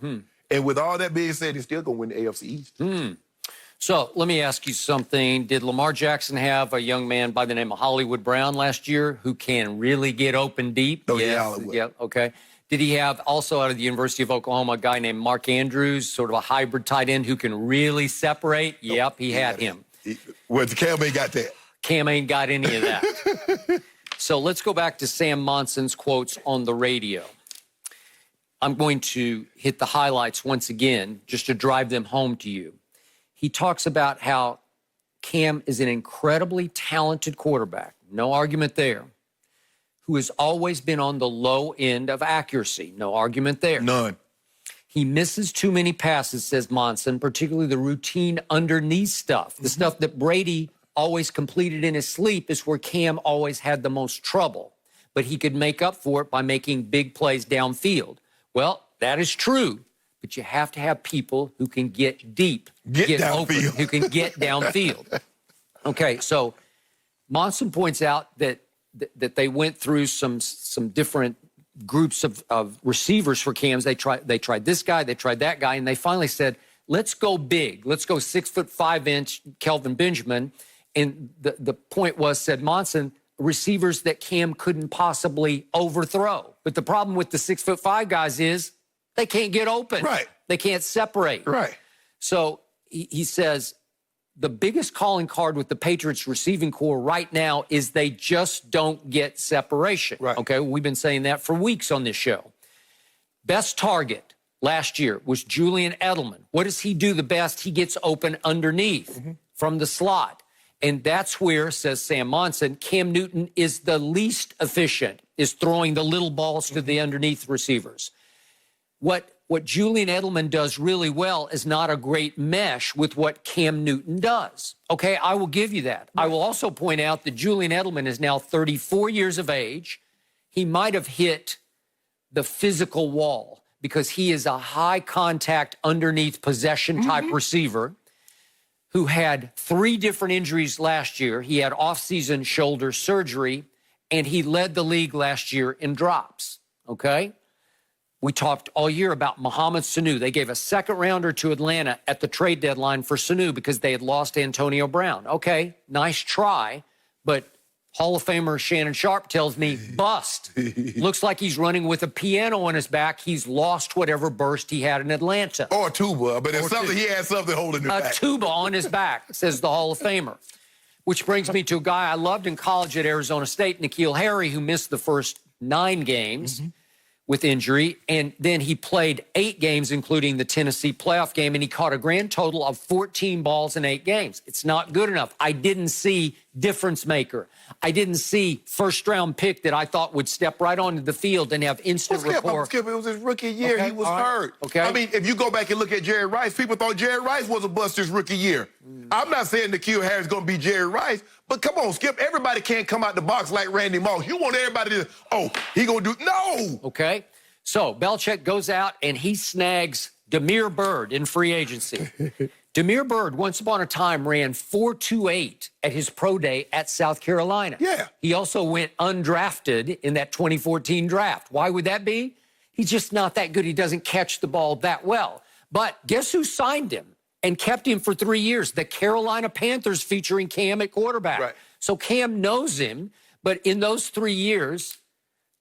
And with all that being said, he's still going to win the AFC East. So let me ask you something. Did Lamar Jackson have a young man by the name of Hollywood Brown last year who can really get open deep? Oh, yeah, Hollywood. Yeah, okay. Did he have also out of the University of Oklahoma a guy named Mark Andrews, sort of a hybrid tight end who can really separate? Yep, he had him. Well, Cam ain't got that. Cam ain't got any of that. So let's go back to Sam Monson's quotes on the radio. I'm going to hit the highlights once again just to drive them home to you. He talks about how Cam is an incredibly talented quarterback, no argument there, who has always been on the low end of accuracy, no argument there. None. He misses too many passes, says Monson, particularly the routine underneath stuff. The stuff that Brady always completed in his sleep is where Cam always had the most trouble. But he could make up for it by making big plays downfield. Well, that is true. But you have to have people who can get deep, get open, who can get downfield. Okay, so Monson points out that they went through some different groups of receivers for Cams. They tried this guy, they tried that guy, and they finally said, let's go big. Let's go 6'5" Kelvin Benjamin. And the point was, said Monson, receivers that Cam couldn't possibly overthrow. But the problem with the 6'5" guys is they can't get open. Right. They can't separate. Right. So he says the biggest calling card with the Patriots receiving core right now is they just don't get separation. Right. Okay, we've been saying that for weeks on this show. Best target last year was Julian Edelman. What does he do the best? He gets open underneath from the slot. And that's where, says Sam Monson, Cam Newton is the least efficient, is throwing the little balls to the underneath receivers. What Julian Edelman does really well is not a great mesh with what Cam Newton does. Okay, I will give you that. I will also point out that Julian Edelman is now 34 years of age. He might have hit the physical wall because he is a high-contact, underneath possession type receiver who had 3 different injuries last year. He had off-season shoulder surgery, and he led the league last year in drops, okay? We talked all year about Mohamed Sanu. They gave a second-rounder to Atlanta at the trade deadline for Sanu because they had lost Antonio Brown. Okay, nice try, but Hall of Famer Shannon Sharpe tells me, bust. Looks like he's running with a piano on his back. He's lost whatever burst he had in Atlanta. Or a tuba, but it's something, he had something holding it back. A tuba on his back, says the Hall of Famer. Which brings me to a guy I loved in college at Arizona State, N'Keal Harry, who missed the first 9 games with injury. And then he played 8 games, including the Tennessee playoff game, and he caught a grand total of 14 balls in 8 games. It's not good enough. I didn't see difference maker. I didn't see first-round pick that I thought would step right onto the field and have instant rapport. Skip, it was his rookie year. Okay, He was right. hurt. Okay. I mean, if you go back and look at Jerry Rice, people thought Jerry Rice was a bust his rookie year. I'm not saying N'Keal Harry's going to be Jerry Rice, but come on, Skip. Everybody can't come out the box like Randy Moss. You want everybody to, he going to do, no. Okay. So Belichick goes out and he snags Damiere Byrd in free agency. Damiere Byrd, once upon a time, ran 4.28 at his pro day at South Carolina. Yeah. He also went undrafted in that 2014 draft. Why would that be? He's just not that good. He doesn't catch the ball that well. But guess who signed him and kept him for 3 years? The Carolina Panthers, featuring Cam at quarterback. Right. So Cam knows him, but in those 3 years,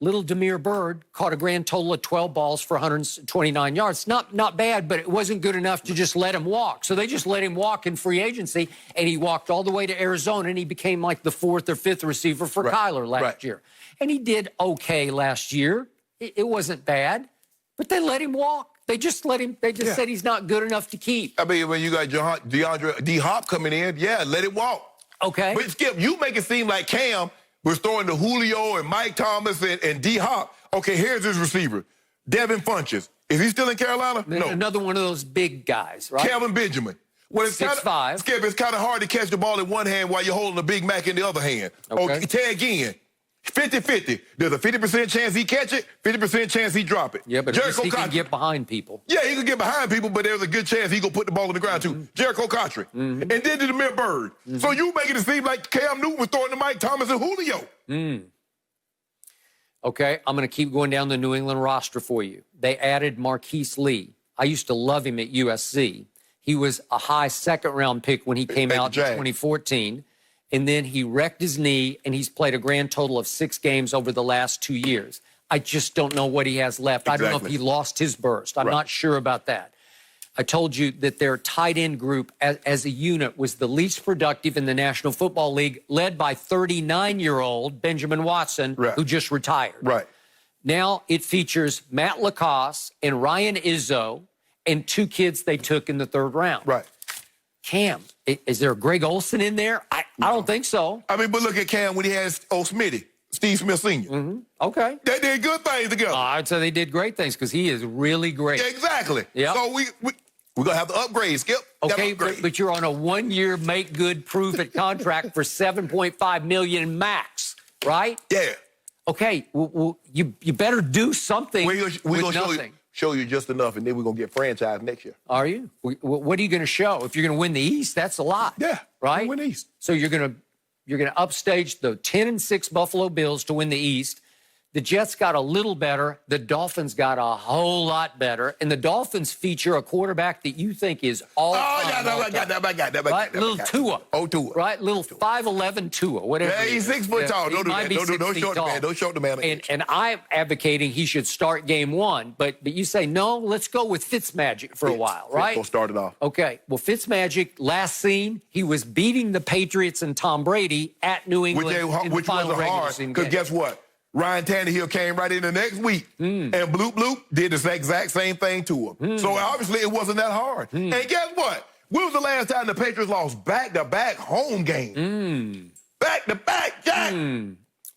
little Damiere Byrd caught a grand total of 12 balls for 129 yards. Not bad, but it wasn't good enough to just let him walk. So they just let him walk in free agency, and he walked all the way to Arizona, and he became like the 4th or 5th receiver for Kyler last year. And he did okay last year. It wasn't bad, but they let him walk. They just let him. They just said he's not good enough to keep. I mean, when you got DeAndre D-Hop coming in, let it walk. Okay. But Skip, you make it seem like Cam was throwing to Julio and Mike Thomas and D-Hop. Okay, here's his receiver, Devin Funchess. Is he still in Carolina? No. Another one of those big guys, right? Kelvin Benjamin. Well, it's 6'5". Skip, it's kind of hard to catch the ball in one hand while you're holding a Big Mac in the other hand. Okay. Tag in. 50-50. There's a 50% chance he catch it, 50% chance he drop it. Yeah, but at least he can get behind people. Yeah, he could get behind people, but there's a good chance he gonna put the ball on the ground too. Jericho Cotchery. And then to Damiere Byrd. So you making it seem like Cam Newton was throwing to Mike Thomas and Julio. Okay, I'm going to keep going down the New England roster for you. They added Marquise Lee. I used to love him at USC. He was a high second-round pick when he came out in 2014. And then he wrecked his knee, and he's played a grand total of 6 games over the last 2 years. I just don't know what he has left. I don't know if he lost his burst. I'm not sure about that. I told you that their tight end group as a unit was the least productive in the National Football League, led by 39-year-old Benjamin Watson, who just retired. Right. Now it features Matt Lacoste and Ryan Izzo and 2 kids they took in the 3rd round. Right. Cam, is there a Greg Olsen in there? I don't think so. I mean, but look at Cam when he has Smitty, Steve Smith Sr. Okay. They did good things together. I'd say they did great things because he is really great. Exactly. Yep. So we're going to have to upgrade, Skip. Okay, but you're on a 1-year make good, prove it contract for $7.5 million max, right? Yeah. Okay, well, you better do something We're going with to show you just enough, and then we're going to get franchised next year. Are you? What are you going to show? If you're going to win the East, that's a lot. Yeah. Right? Win the East. So you're going to upstage the 10-6 Buffalo Bills to win the East. The Jets got a little better. The Dolphins got a whole lot better. And the Dolphins feature a quarterback that you think is all time. I got that. Right? Little Tua. Oh, Tua. Right? Little 5'11" Tua, whatever. Yeah, he's 6 foot tall. Don't do that. Don't short the man. Don't short the man. And I'm advocating he should start game 1. But you say, no, let's go with Fitzmagic for a while, right? We'll start it off. Okay. Well, Fitzmagic, last seen, he was beating the Patriots and Tom Brady at New England Which wasn't hard, because guess what? Ryan Tannehill came right in the next week, and Bloop Bloop did the exact same thing to him. So obviously it wasn't that hard. And guess what? When was the last time the Patriots lost back-to-back home games? Back-to-back, Jack.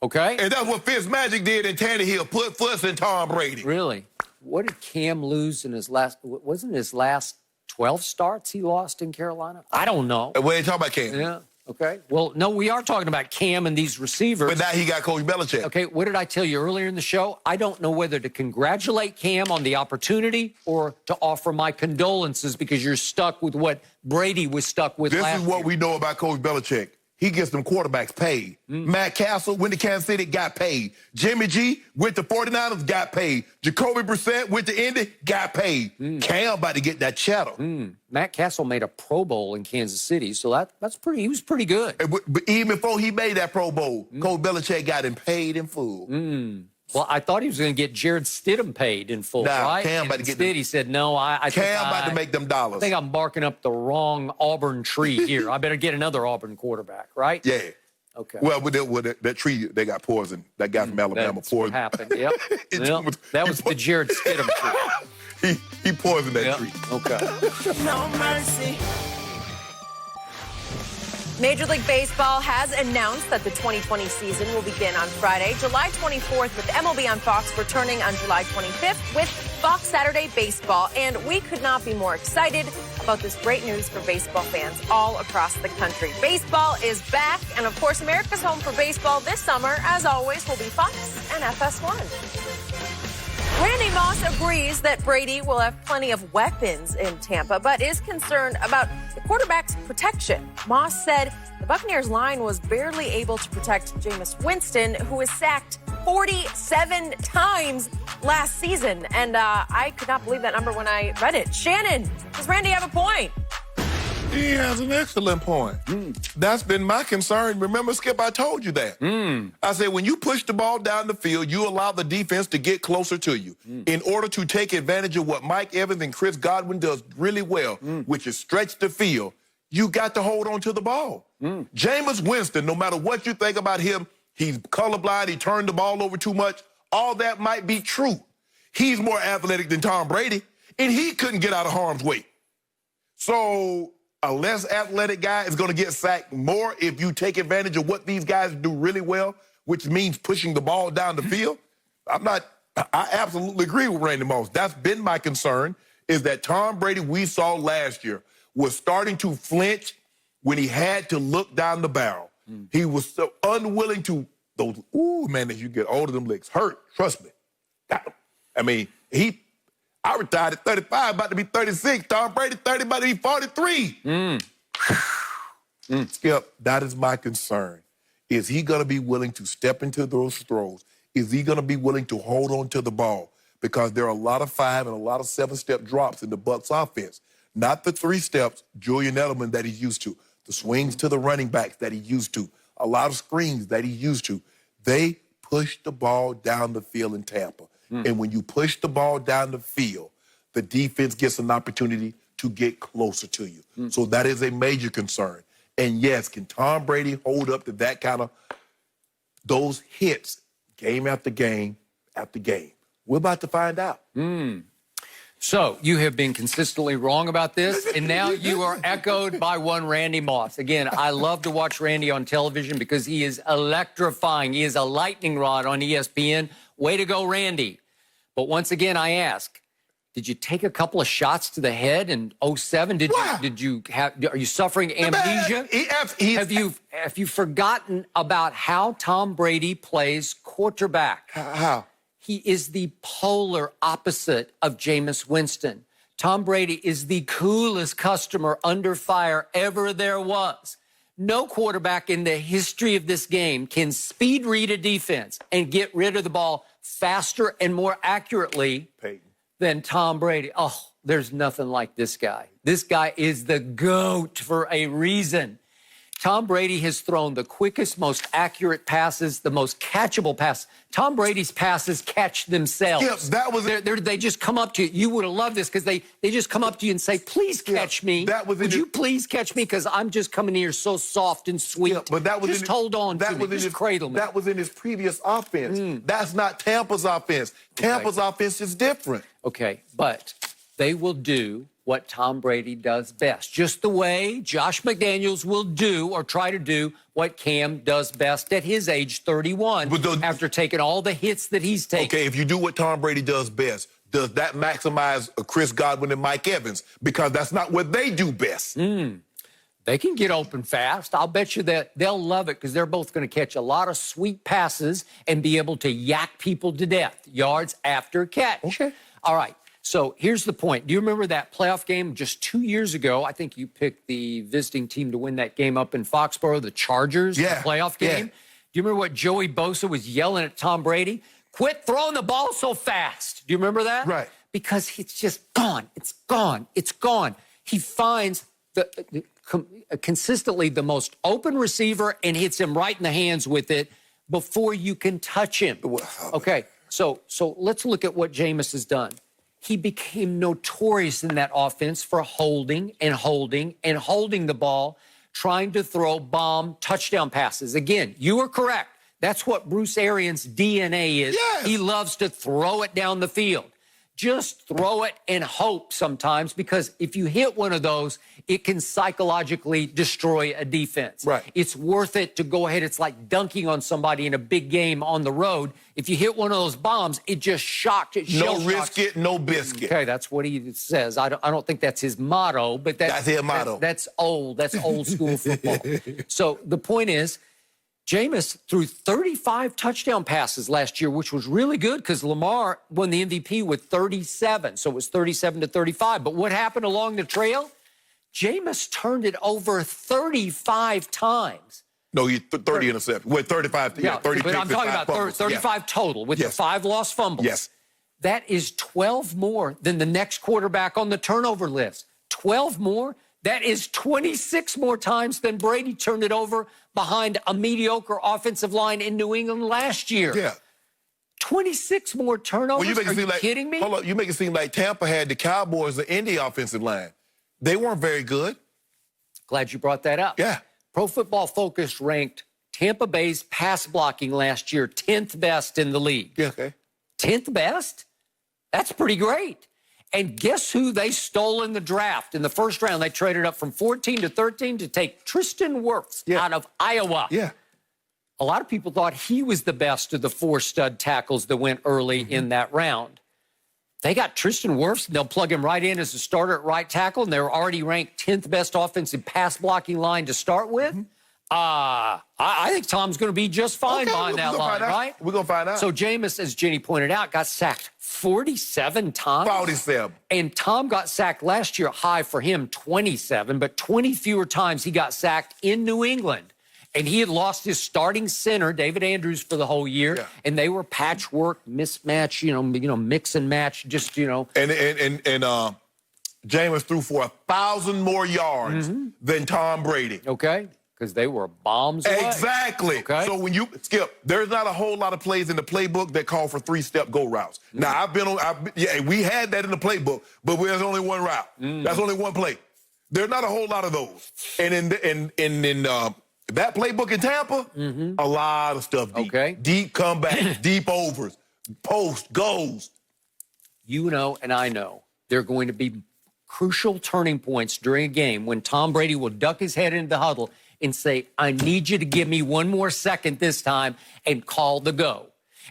Okay. And that's what Fitzmagic did, and Tannehill put Fuss in Tom Brady. Really? What did Cam lose in his last, wasn't his last 12 starts he lost in Carolina? I don't know. What are you talking about, Cam? Yeah. Okay. Well, no, we are talking about Cam and these receivers. But now he got Coach Belichick. Okay, what did I tell you earlier in the show? I don't know whether to congratulate Cam on the opportunity or to offer my condolences because you're stuck with what Brady was stuck with last year. This is what we know about Coach Belichick. He gets them quarterbacks paid. Matt Castle went to Kansas City, got paid. Jimmy G went to 49ers, got paid. Jacoby Brissett went to Indy, got paid. Cam about to get that cheddar. Matt Castle made a Pro Bowl in Kansas City, so that's pretty. He was pretty good. But even before he made that Pro Bowl, Coach Belichick got him paid in full. Well, I thought he was going to get Jared Stidham paid in full, right? Cam about to get instead, he said, no, Cam about to make them dollars. I think I'm barking up the wrong Auburn tree here. I better get another Auburn quarterback, right? Yeah. Okay. Well, with that tree, they got poisoned. That guy from Alabama That's poisoned. what happened, yep. That was the Jared Stidham tree. He poisoned that tree. Okay. No mercy. Major League Baseball has announced that the 2020 season will begin on Friday, July 24th, with MLB on Fox returning on July 25th with Fox Saturday Baseball. And we could not be more excited about this great news for baseball fans all across the country. Baseball is back, and of course, America's home for baseball this summer, as always, will be Fox and FS1. Randy Moss agrees that Brady will have plenty of weapons in Tampa, but is concerned about the quarterback's protection. Moss said the Buccaneers' line was barely able to protect Jameis Winston, who was sacked 47 times last season. And I could not believe that number when I read it. Shannon, does Randy have a point? He has an excellent point. That's been my concern. Remember, Skip, I told you that. I said, when you push the ball down the field, you allow the defense to get closer to you. In order to take advantage of what Mike Evans and Chris Godwin does really well, which is stretch the field, you got to hold on to the ball. Jameis Winston, no matter what you think about him, he's colorblind, he turned the ball over too much. All that might be true. He's more athletic than Tom Brady, and he couldn't get out of harm's way. So a less athletic guy is going to get sacked more if you take advantage of what these guys do really well, which means pushing the ball down the field. I absolutely agree with Randy Moss. That's been my concern, is that Tom Brady, we saw last year, was starting to flinch when he had to look down the barrel. He was so unwilling to, as you get older, them legs hurt. Trust me. I mean, I retired at 35, about to be 36. Tom Brady, 30, about to be 43. Skip, that is my concern. Is he going to be willing to step into those throws? Is he going to be willing to hold on to the ball? Because there are a lot of 5 and a lot of 7-step drops in the Bucs offense. Not the 3 steps, Julian Edelman, that he's used to. The swings to the running backs that he used to. A lot of screens that he used to. They push the ball down the field in Tampa. And when you push the ball down the field, the defense gets an opportunity to get closer to you. So that is a major concern. And yes, can Tom Brady hold up to that kind of those hits game after game after game? We're about to find out. So you have been consistently wrong about this, and now you are echoed by one Randy Moss. Again, I love to watch Randy on television because he is electrifying. He is a lightning rod on ESPN. Way to go, Randy. But once again, I ask, did you take a couple of shots to the head in 07? Are you suffering amnesia? Have you forgotten about how Tom Brady plays quarterback? How? He is the polar opposite of Jameis Winston. Tom Brady is the coolest customer under fire ever there was. No quarterback in the history of this game can speed read a defense and get rid of the ball faster and more accurately than Tom Brady. Oh, there's nothing like this guy. This guy is the GOAT for a reason. Tom Brady has thrown the quickest, most accurate passes, the most catchable passes. Tom Brady's passes catch themselves. Yeah, that was they just come up to you. You would have loved this because they just come up to you and say, please catch me. Would you please catch me? Because I'm just coming here so soft and sweet. Yeah, but that was just hold on to me. Just cradle me. That was in his previous offense. That's not Tampa's offense. Tampa's offense is different. Okay, but they will do what Tom Brady does best, just the way Josh McDaniels will do or try to do what Cam does best at his age 31 after taking all the hits that he's taken. Okay, if you do what Tom Brady does best, does that maximize Chris Godwin and Mike Evans? Because that's not what they do best. They can get open fast. I'll bet you that they'll love it because they're both going to catch a lot of sweet passes and be able to yak people to death, yards after catch. Okay. All right. So here's the point. Do you remember that playoff game just 2 years ago? I think you picked the visiting team to win that game up in Foxborough, the Chargers, the playoff game. Do you remember what Joey Bosa was yelling at Tom Brady? Quit throwing the ball so fast. Do you remember that? Right. Because it's just gone. It's gone. It's gone. He finds consistently the most open receiver and hits him right in the hands with it before you can touch him. Okay. So let's look at what Jameis has done. He became notorious in that offense for holding the ball, trying to throw bomb touchdown passes. Again, you are correct. That's what Bruce Arians' DNA is. Yes. He loves to throw it down the field. Just throw it and hope sometimes, because if you hit one of those, it can psychologically destroy a defense. Right. It's worth it to go ahead. It's like dunking on somebody in a big game on the road. If you hit one of those bombs, it just shocked. No risk it, no biscuit. Okay, that's what he says. I don't think that's his motto, but that's his motto. That's old. That's old school football. So the point is, Jameis threw 35 touchdown passes last year, which was really good because Lamar won the MVP with 37. So it was 37-35. But what happened along the trail? Jameis turned it over 35 times. No, he 30 interceptions. Wait, 35. Yeah, 30. But I'm talking about 35 total with the 5 lost fumbles. Yes. That is 12 more than the next quarterback on the turnover list. 12 more? That is 26 more times than Brady turned it over behind a mediocre offensive line in New England last year. Yeah. 26 more turnovers? Well, Are you kidding me? Hold up, you make it seem like Tampa had the Cowboys, the Indy offensive line. They weren't very good. Glad you brought that up. Yeah. Pro Football Focus ranked Tampa Bay's pass blocking last year 10th best in the league. Yeah, okay. 10th best? That's pretty great. And guess who they stole in the draft? In the first round, they traded up from 14 to 13 to take Tristan Wirfs out of Iowa. Yeah. A lot of people thought he was the best of the 4 stud tackles that went early in that round. They got Tristan Wirfs, and they'll plug him right in as a starter at right tackle, and they're already ranked 10th best offensive pass blocking line to start with. I think Tom's going to be just fine behind that line, right? We're going to find out. So Jameis, as Jenny pointed out, got sacked 47 times. 47. And Tom got sacked last year, high for him, 27, but 20 fewer times he got sacked in New England. And he had lost his starting center, David Andrews, for the whole year. And they were patchwork, mismatch, mix and match, just, And Jameis threw for 1,000 more yards than Tom Brady. Okay. Because they were bombs away. Exactly. Okay. So when you, Skip, there's not a whole lot of plays in the playbook that call for 3-step go routes. Now, we had that in the playbook, but there's only one route. That's only one play. There's not a whole lot of those. And in that playbook in Tampa, a lot of stuff deep. Okay. Deep comeback, deep overs, post, goes. You know and I know there are going to be crucial turning points during a game when Tom Brady will duck his head into the huddle and say, I need you to give me one more second this time, and call the go.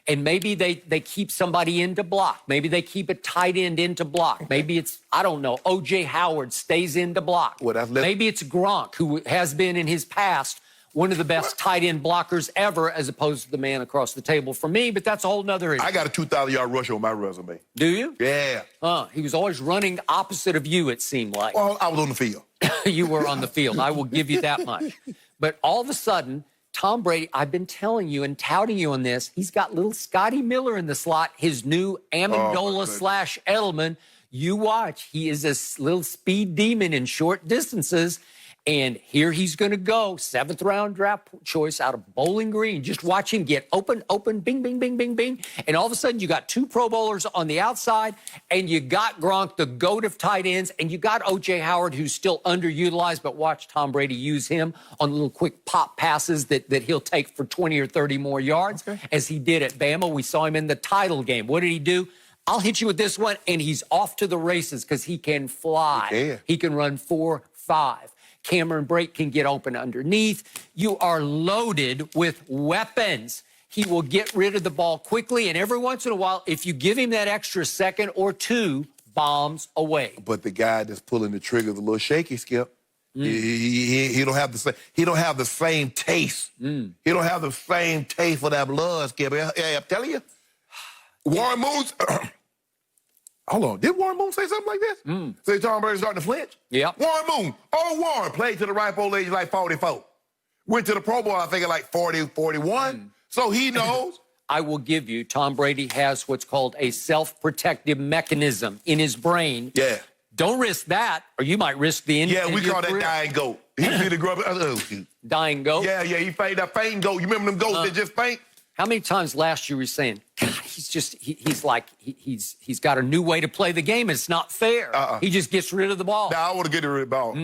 And maybe they keep somebody in to block. Maybe they keep a tight end in to block. Maybe it's, I don't know, O.J. Howard stays in to block. Maybe it's Gronk, who has been in his past one of the best tight end blockers ever, as opposed to the man across the table from me, but that's a whole nother issue. I got a 2,000-yard rush on my resume. Do you? Yeah. He was always running opposite of you, it seemed like. Well, I was on the field. You were on the field. I will give you that much. But all of a sudden, Tom Brady, I've been telling you and touting you on this, he's got little Scotty Miller in the slot, his new Amendola / Edelman. You watch. He is a little speed demon in short distances. And here he's going to go, 7th-round draft choice out of Bowling Green. Just watch him get open, bing, bing, bing, bing, bing. And all of a sudden, you got 2 Pro Bowlers on the outside, and you got Gronk, the GOAT of tight ends, and you got O.J. Howard, who's still underutilized, but watch Tom Brady use him on little quick pop passes that he'll take for 20 or 30 more yards, as he did at Bama. We saw him in the title game. What did he do? I'll hit you with this one, and he's off to the races because he can fly. He can run 4.5. Cameron Brake can get open underneath. You are loaded with weapons. He will get rid of the ball quickly, and every once in a while, if you give him that extra second or 2, bombs away. But the guy that's pulling the trigger is a little shaky, Skip. He don't have the same. He don't have the same taste. He don't have the same taste for that blood, Skip. Yeah, I'm telling you. Warren Moon's. Hold on. Did Warren Moon say something like this? Say Tom Brady's starting to flinch? Yep. Warren Moon. Oh, Warren played to the ripe old age like 44. Went to the Pro Bowl, I think, at like 40, 41. So he knows. I will give you, Tom Brady has what's called a self-protective mechanism in his brain. Yeah. Don't risk that, or you might risk the injury. Yeah, we call that dying goat. He see the grub. Dying goat? Yeah, he fainted that fainting goat. You remember them goats that just faint? How many times last year were you saying, God, he's got a new way to play the game. It's not fair. He just gets rid of the ball. Now, I want to get rid of the ball.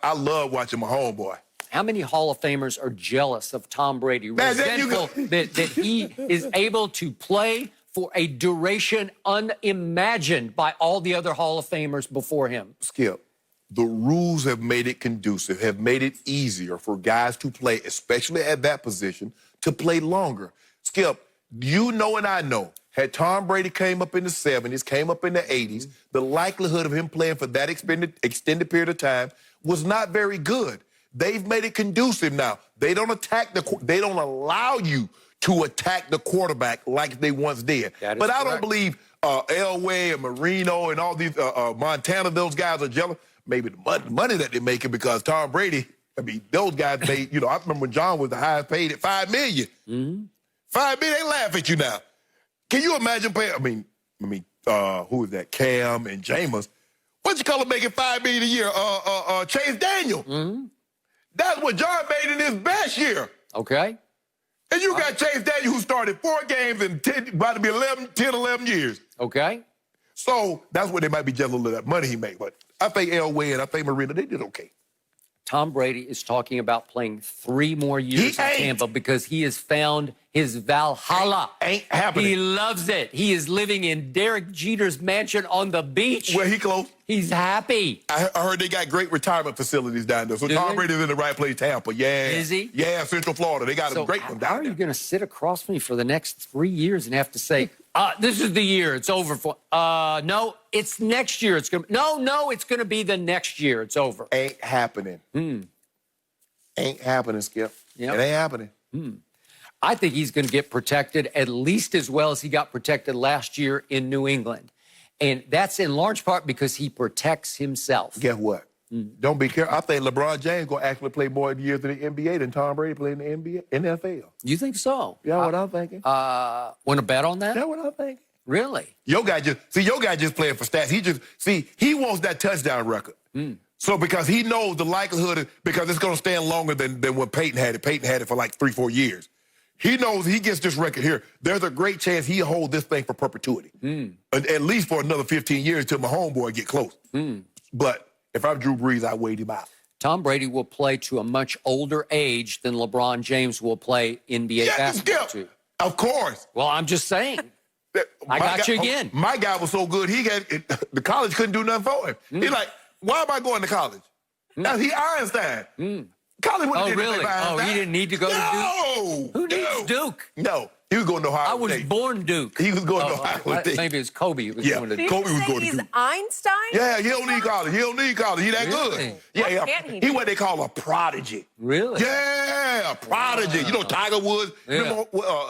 I love watching my homeboy. How many Hall of Famers are jealous of Tom Brady, resentful that he is able to play for a duration unimagined by all the other Hall of Famers before him? Skip, the rules have made it conducive, have made it easier for guys to play, especially at that position, to play longer. Skip, you know and I know, had Tom Brady came up in the 70s, came up in the 80s, the likelihood of him playing for that extended period of time was not very good. They've made it conducive now. They don't allow you to attack the quarterback like they once did. But I don't believe Elway and Marino and all these Montana, those guys are jealous. Maybe the money that they're making because Tom Brady, I mean, those guys made, I remember when John was the highest paid at $5 million. $5 million, they laugh at you now. Can you imagine paying, who is that? Cam and Jameis. What you call them making $5 million a year? Chase Daniel. That's what John made in his best year. Okay. And you got Chase Daniel who started 4 games in about to be 10, 11 years. Okay. So that's what they might be jealous of that money he made. But I think Elway and I think Marino, they did okay. Tom Brady is talking about playing 3 more years in Tampa because he has found his Valhalla. Ain't happening. He loves it. He is living in Derek Jeter's mansion on the beach. Well, he close. He's happy. I heard they got great retirement facilities down there. So Tom Brady's in the right place, Tampa. Yeah. Is he? Yeah, Central Florida. They got a great one down there. How are you going to sit across from me for the next 3 years and have to say, this is the year it's over for? No, it's next year. It's going to. No, it's going to be the next year. It's over. Ain't happening. Ain't happening, Skip. Yep. It ain't happening. I think he's going to get protected at least as well as he got protected last year in New England. And that's in large part because he protects himself. Guess what? Don't be careful. I think LeBron James going to actually play more years in the NBA than Tom Brady played in the NFL. You think so? Yeah, what I'm thinking. Want to bet on that? That's what I'm thinking. Really? Your guy just playing for stats. He wants that touchdown record. So because he knows the likelihood, because it's going to stand longer than when Peyton had it. Peyton had it for like 3-4 years. He knows he gets this record here. There's a great chance he'll hold this thing for perpetuity. At least for another 15 years till my homeboy get close. But if I'm Drew Brees, I wait him out. Tom Brady will play to a much older age than LeBron James will play NBA basketball to. Of course. Well, I'm just saying. I got you again. My guy was so good, the college couldn't do nothing for him. He's like, why am I going to college? Now, he Einstein. College wouldn't really? He didn't need to go to Duke? Who needs Duke? No. He was going to Ohio State. I was born Duke. He was going to Ohio State. Maybe it's Kobe who was going to Duke. Kobe was going to He's Duke. Einstein? Yeah, he don't need college. He don't need college. He that good. Yeah, he what they call a prodigy. Really? Yeah, a prodigy. You know Tiger Woods? Remember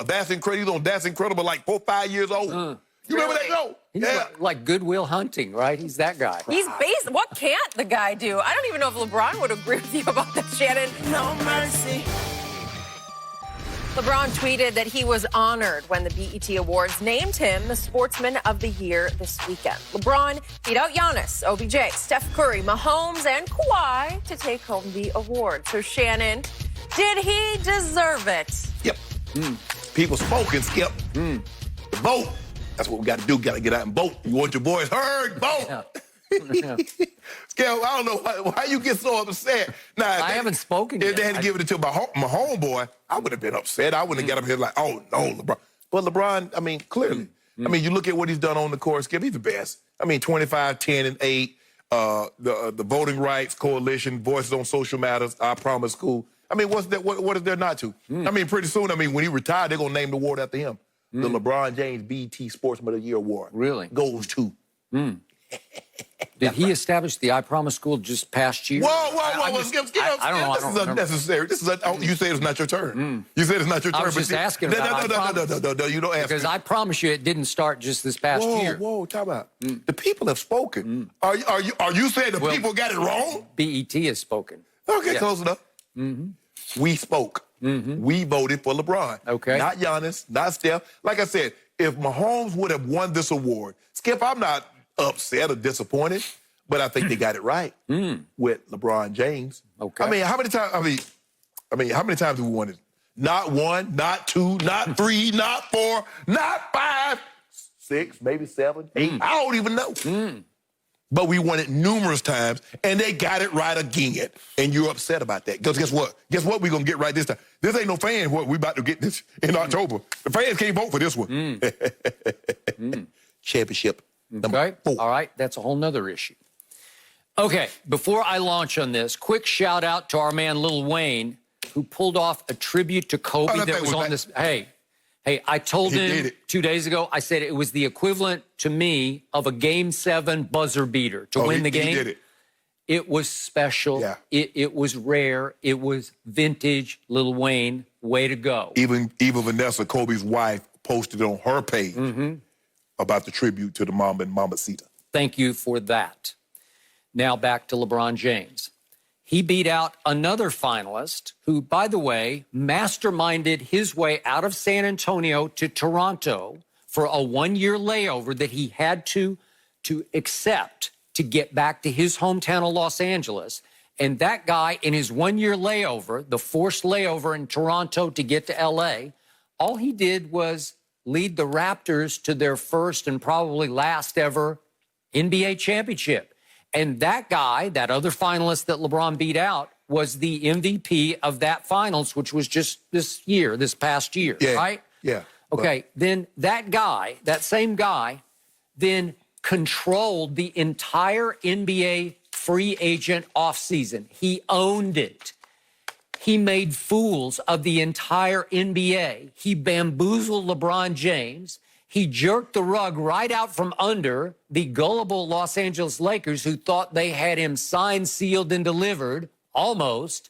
That's Incredible? That's Incredible, like 4 or 5 years old. You remember that show? He's like Good Will Hunting, right? He's that guy. He's based. What can't the guy do? I don't even know if LeBron would agree with you about that, Shannon. No mercy. LeBron tweeted that he was honored when the BET Awards named him the Sportsman of the Year this weekend. LeBron beat out Giannis, OBJ, Steph Curry, Mahomes, and Kawhi to take home the award. So, Shannon, did he deserve it? Yep. People spoken, Skip. Vote. That's what we got to do. Got to get out and vote. You want your boys heard? Vote. Skip, I don't know why you get so upset. Now, I haven't spoken yet. If they had to give it to my homeboy, I would have been upset. I wouldn't have got up here like, oh, no, LeBron. But LeBron, I mean, clearly. I mean, you look at what he's done on the court, Skip, he's the best. I mean, 25, 10, and 8, the Voting Rights Coalition, Voices on Social Matters, I Promise School. I mean, what is there not to? I mean, pretty soon, when he retired, they're going to name the award after him. The LeBron James BET Sportsman of the Year Award. Really? Goes to. Did he establish the I Promise School just past year? Whoa, Skip. I don't know. This is unnecessary. You say it's not your turn. You said it's not your turn. I was just asking about No, you don't ask. Because I promise you it didn't start just this past year. Whoa, talk about. The people have spoken. Are you saying the people got it wrong? BET has spoken. Okay, close enough. We spoke. We voted for LeBron. Okay. Not Giannis, not Steph. Like I said, if Mahomes would have won this award, Skip, I'm not upset or disappointed, but I think they got it right with LeBron James. Okay. I mean, how many times? How many times have we won it? Not 1, not 2, not 3, not 4, not 5, 6, maybe 7, 8. I don't even know. But we won it numerous times, and they got it right again. And you're upset about that. Because guess what? Guess what we're going to get right this time? This ain't no fan. What we about to get this in October. The fans can't vote for this one. Championship number 4. All right. That's a whole nother issue. Okay. Before I launch on this, quick shout out to our man Lil Wayne, who pulled off a tribute to Kobe that was on this. Hey, I told him 2 days ago, I said it was the equivalent to me of a Game 7 buzzer beater to win the game. He did it. It was special. Yeah. It was rare. It was vintage. Lil Wayne, way to go. Even Vanessa, Kobe's wife, posted on her page about the tribute to the Mamba and Mamacita. Thank you for that. Now back to LeBron James. He beat out another finalist who, by the way, masterminded his way out of San Antonio to Toronto for a 1-year layover that he had to accept to get back to his hometown of Los Angeles. And that guy, in his 1-year layover, the forced layover in Toronto to get to L.A., all he did was lead the Raptors to their first and probably last ever NBA championship. And that guy, that other finalist that LeBron beat out, was the MVP of that finals, which was just this past year, right? Yeah. Okay, then that guy, that same guy, then controlled the entire NBA free agent offseason. He owned it. He made fools of the entire NBA. He bamboozled LeBron James. He jerked the rug right out from under the gullible Los Angeles Lakers who thought they had him signed, sealed, and delivered, almost.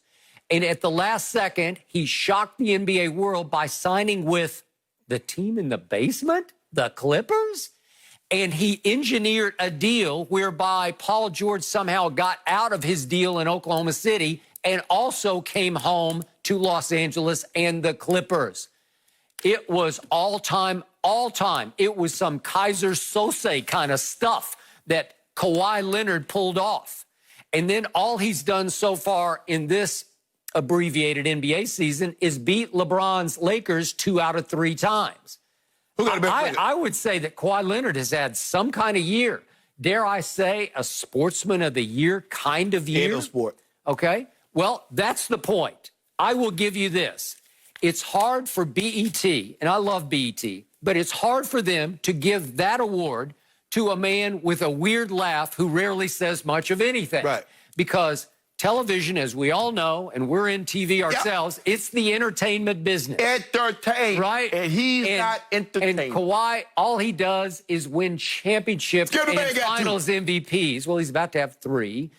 And at the last second, he shocked the NBA world by signing with the team in the basement, the Clippers. And he engineered a deal whereby Paul George somehow got out of his deal in Oklahoma City and also came home to Los Angeles and the Clippers. It was all-time. It was some Kaiser Sose kind of stuff that Kawhi Leonard pulled off. And then all he's done so far in this abbreviated NBA season is beat LeBron's Lakers 2 out of 3 times. I would say that Kawhi Leonard has had some kind of year. Dare I say a sportsman of the year kind of year? In sport. Okay. Well, that's the point. I will give you this. It's hard for BET, and I love BET, but it's hard for them to give that award to a man with a weird laugh who rarely says much of anything. Right. Because television, as we all know, and we're in TV ourselves, it's the entertainment business. Entertain. Right? And he's not entertaining. And Kawhi, all he does is win championships and finals MVPs. Well, he's about to have 3.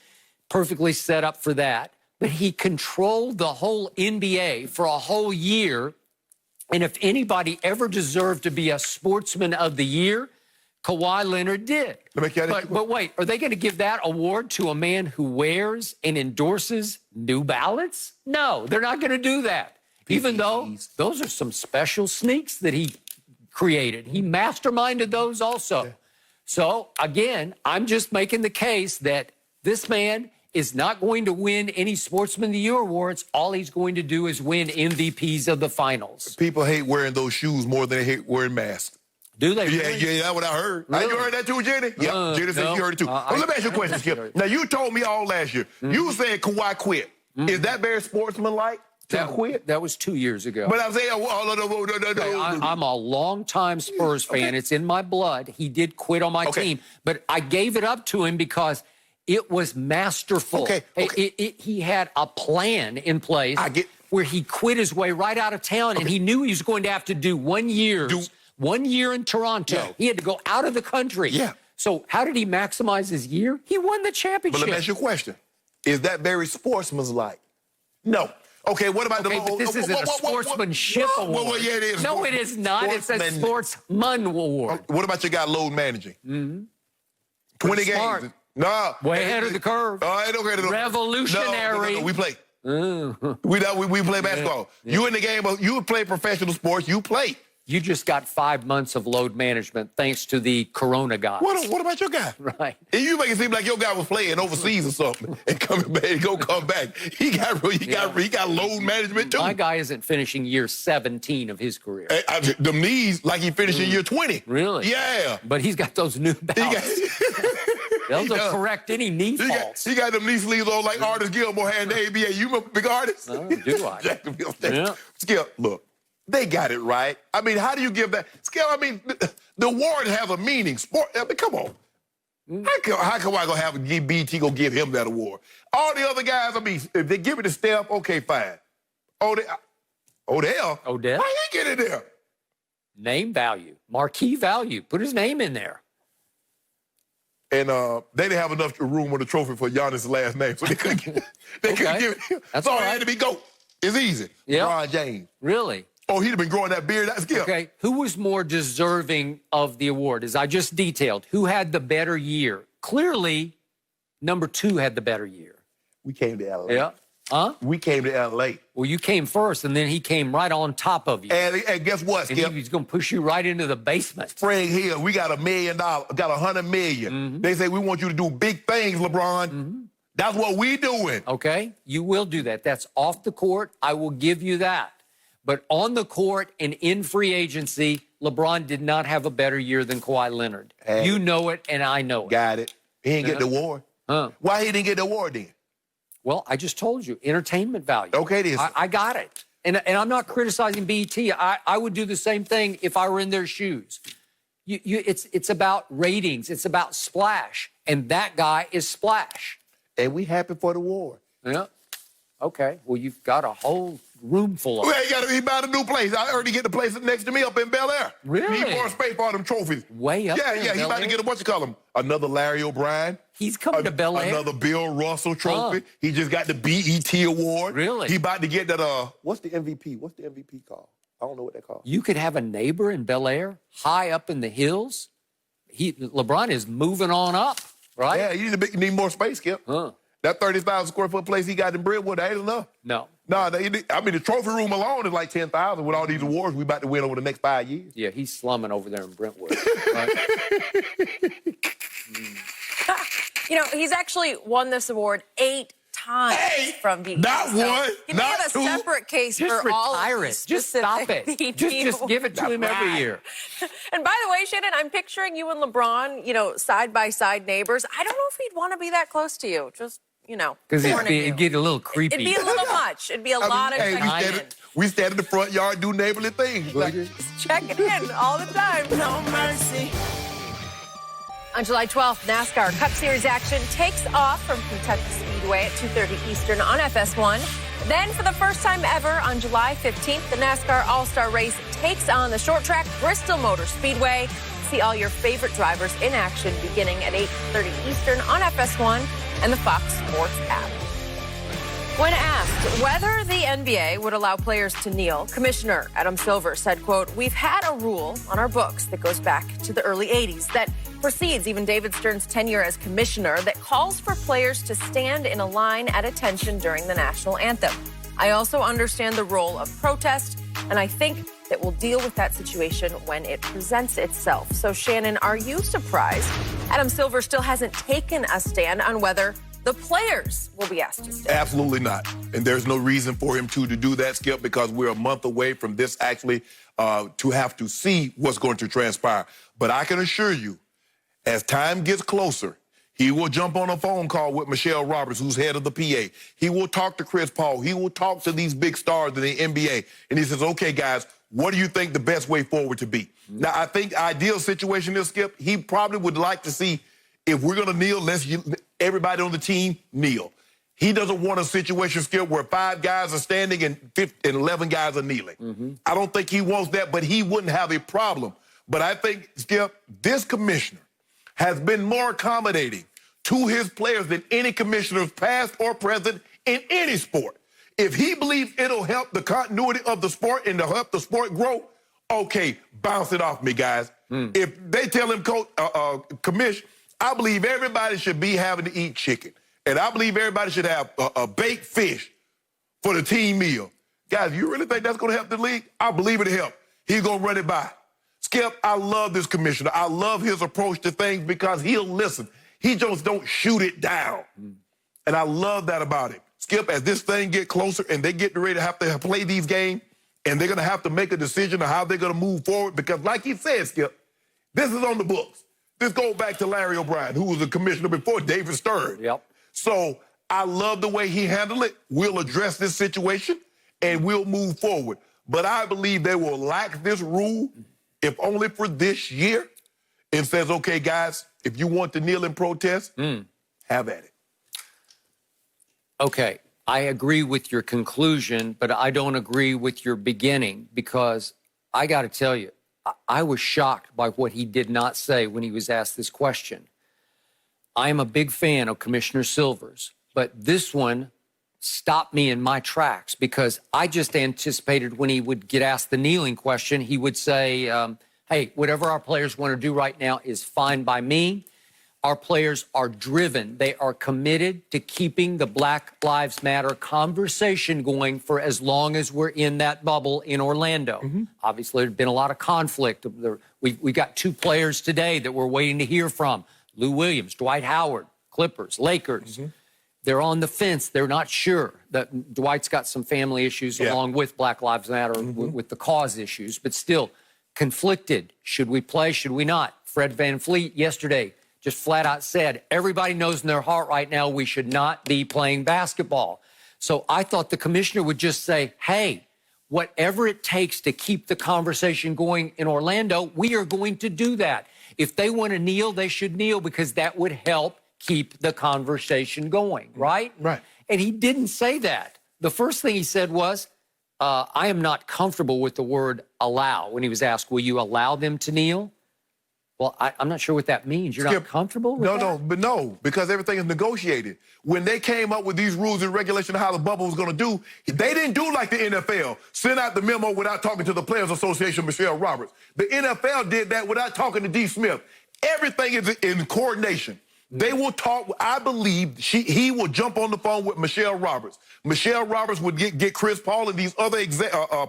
Perfectly set up for that. But he controlled the whole NBA for a whole year. And if anybody ever deserved to be a sportsman of the year, Kawhi Leonard did. But wait, are they going to give that award to a man who wears and endorses New Balance? No, they're not going to do that. Even though those are some special sneaks that he created. He masterminded those also. Yeah. So, again, I'm just making the case that this man is not going to win any Sportsman of the Year awards. All he's going to do is win MVPs of the finals. People hate wearing those shoes more than they hate wearing masks. Do they? Yeah, really? yeah, that's what I heard. Really? You heard that too, Jenny? Yeah, Jenny said you heard it too. Well, let me ask you a question, Skip. Now, you told me all last year. You said Kawhi quit. Is that very sportsmanlike to quit? That was 2 years ago. But I'm saying, I'm a longtime Spurs fan. It's in my blood. He did quit on my team. But I gave it up to him because it was masterful. He had a plan in place where he quit his way right out of town, and he knew he was going to have to do 1 year. 1 year in Toronto. Yeah. He had to go out of the country. Yeah. So how did he maximize his year? He won the championship. But let me ask you a question. Is that very sportsmanlike? No. Okay, what about but this isn't a sportsmanship award. Well, yeah, it is. No, it is not. It's a sportsman award. What about your guy load managing? 20 games. No. Way ahead of the curve. Revolutionary. No, we play. We play basketball. You in the game, you play professional sports, you play. You just got 5 months of load management thanks to the Corona guys. What about your guy? Right. And you make it seem like your guy was playing overseas or something and coming back and come back. He got load management too. My guy isn't finishing year 17 of his career. Them knees like he finished in year 20. Really? Yeah. But he's got those new belts. They'll correct any knee faults. He got them knee sleeves on like Artist Gilmore had in the ABA. You remember Big Artist? Oh, do I? Jacksonville State. Yeah. Skip, look, they got it right. I mean, how do you give that? Skip, I mean, the award has a meaning. Sport, I mean, come on. How come I gonna have BET go give him that award? All the other guys, I mean, if they give it to Steph, okay, fine. Odell? Odell? Why he get in there? Name value, marquee value. Put his name in there. And they didn't have enough room on the trophy for Giannis' last name, so they couldn't give it him. That's so all it right. had to be GOAT. It's easy. Yep. LeBron James. Really? Oh, he'd have been growing that beard. That's Skip. Okay. Who was more deserving of the award? As I just detailed, who had the better year? Clearly, number 2 had the better year. We came to L.A. Yeah. Huh? We came to L.A. Well, you came first, and then he came right on top of you. And guess what, And Skip? he was going to push you right into the basement. Spring Hill, we got $1 million, got $100 million. Mm-hmm. They say we want you to do big things, LeBron. Mm-hmm. That's what we doing. Okay? You will do that. That's off the court. I will give you that. But on the court and in free agency, LeBron did not have a better year than Kawhi Leonard. Hey. You know it, and I know it. Got it. He didn't get the award. Huh. Why he didn't get the award then? Well, I just told you, entertainment value. Okay, this. I got it. And I'm not criticizing BET. I would do the same thing if I were in their shoes. It's about ratings. It's about splash. And that guy is splash. And we happy for the award. Yeah. Okay. Well, you've got a whole room full of Well, he bought a new place. I already get the place next to me up in Bel Air. Really? Need more space for all them trophies. Way up there in Yeah, he Bel about to Air? get what you call him? Another Larry O'Brien. He's coming to Bel Air. Another Bill Russell trophy. He just got the BET award. Really? He about to get that, what's the MVP? What's the MVP called? I don't know what they call. You could have a neighbor in Bel Air, high up in the hills. LeBron is moving on up, right? Yeah, you need more space, Skip. Huh. That 30,000 square foot place he got in Brentwood, that ain't enough. No. No, I mean, the trophy room alone is like 10,000 with all these awards we about to win over the next 5 years. Yeah, he's slumming over there in Brentwood. Right? You know, he's actually won this award 8 times from BET. Not one, He may not have a two. separate case Just for all of retire these it. Just stop specific it. BET Just give it to him every year. And by the way, Shannon, I'm picturing you and LeBron, you know, side-by-side neighbors. I don't know if he'd want to be that close to you. Just, you know, Because warning you. it'd get a little creepy. It'd be a little much. It'd be a lot of checking in. we stand in the front yard, do neighborly things. Checking in all the time. No mercy. On July 12th, NASCAR Cup Series action takes off from Kentucky Speedway at 2:30 Eastern on FS1. Then, for the first time ever, on July 15th, the NASCAR All-Star Race takes on the short track Bristol Motor Speedway. See all your favorite drivers in action beginning at 8:30 Eastern on FS1 and the Fox Sports app. When asked whether the NBA would allow players to kneel, Commissioner Adam Silver said, quote, "We've had a rule on our books that goes back to the early 80s that precedes even David Stern's tenure as commissioner that calls for players to stand in a line at attention during the national anthem. I also understand the role of protest, and I think that we'll deal with that situation when it presents itself." So, Shannon, are you surprised Adam Silver still hasn't taken a stand on whether the players will be asked to stand? Absolutely not. And there's no reason for him to do that, Skip, because we're a month away from this actually to have to see what's going to transpire. But I can assure you, as time gets closer, he will jump on a phone call with Michelle Roberts, who's head of the PA. He will talk to Chris Paul. He will talk to these big stars in the NBA. And he says, okay, guys, what do you think the best way forward to be? Now, I think the ideal situation is, Skip, he probably would like to see, if we're going to kneel, everybody on the team kneel. He doesn't want a situation, Skip, where 5 guys are standing and 11 guys are kneeling. I don't think he wants that, but he wouldn't have a problem. But I think, Skip, this commissioner has been more accommodating to his players than any commissioner, past or present, in any sport. If he believes it'll help the continuity of the sport and to help the sport grow, okay, bounce it off me, guys. If they tell him, Coach, commish, I believe everybody should be having to eat chicken. And I believe everybody should have a baked fish for the team meal. Guys, you really think that's going to help the league? I believe it'll help. He's going to run it by. Skip, I love this commissioner. I love his approach to things because he'll listen. He just don't shoot it down. And I love that about him. Skip, as this thing get closer and they get ready to have to play these games, and they're going to have to make a decision on how they're going to move forward, because like he said, Skip, this is on the books. This goes back to Larry O'Brien, who was the commissioner before David Stern. Yep. So I love the way he handled it. We'll address this situation, and we'll move forward. But I believe they will lax this rule, if only for this year, and says, okay, guys, if you want to kneel in protest, have at it. Okay, I agree with your conclusion, but I don't agree with your beginning, because I got to tell you, I was shocked by what he did not say when he was asked this question. I am a big fan of Commissioner Silver's, but this one stopped me in my tracks, because I just anticipated when he would get asked the kneeling question, he would say, hey, whatever our players want to do right now is fine by me. Our players are driven. They are committed to keeping the Black Lives Matter conversation going for as long as we're in that bubble in Orlando. Obviously, there's been a lot of conflict. We got 2 players today that we're waiting to hear from. Lou Williams, Dwight Howard, Clippers, Lakers. They're on the fence. They're not sure. That Dwight's got some family issues along with Black Lives Matter, with the cause issues, but still conflicted. Should we play? Should we not? Fred VanVleet yesterday just flat out said, everybody knows in their heart right now we should not be playing basketball. So I thought the commissioner would just say, hey, whatever it takes to keep the conversation going in Orlando, we are going to do that. If they want to kneel, they should kneel, because that would help keep the conversation going, right? Right. And he didn't say that. The first thing he said was, I am not comfortable with the word allow. When he was asked, will you allow them to kneel? Well, I'm not sure what that means. You're not comfortable with that? No, because everything is negotiated. When they came up with these rules and regulations of how the bubble was going to do, they didn't do like the NFL, send out the memo without talking to the Players Association, Michelle Roberts. The NFL did that without talking to D. Smith. Everything is in coordination. They will talk. I believe he will jump on the phone with Michelle Roberts. Michelle Roberts would get Chris Paul and these other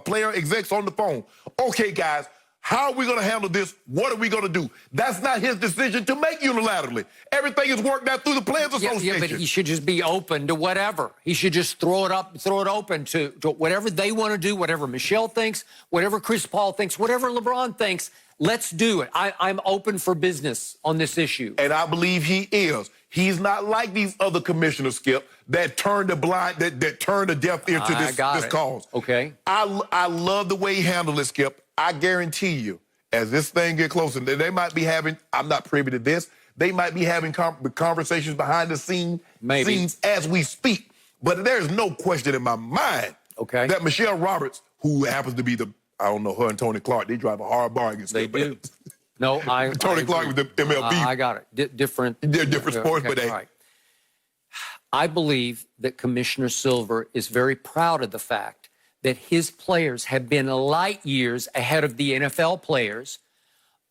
player execs on the phone. Okay, guys, how are we going to handle this? What are we going to do? That's not his decision to make unilaterally. Everything is worked out through the Players Association. Yeah, but he should just be open to whatever. He should just throw it open to whatever they want to do, whatever Michelle thinks, whatever Chris Paul thinks, whatever LeBron thinks. Let's do it. I'm open for business on this issue. And I believe he is. He's not like these other commissioners, Skip, that turn the blind, that turn the deaf ear to this cause. Okay. I love the way he handled it, Skip. I guarantee you, as this thing get closer, they might be having, I'm not privy to this, they might be having conversations behind the scenes as we speak. But there's no question in my mind that Michelle Roberts, who happens to be I don't know, her and Tony Clark, they drive a hard bargain. They do. No, Tony Clark with the MLB. I got it. Different. They're different sports, but right. I believe that Commissioner Silver is very proud of the fact that his players have been light years ahead of the NFL players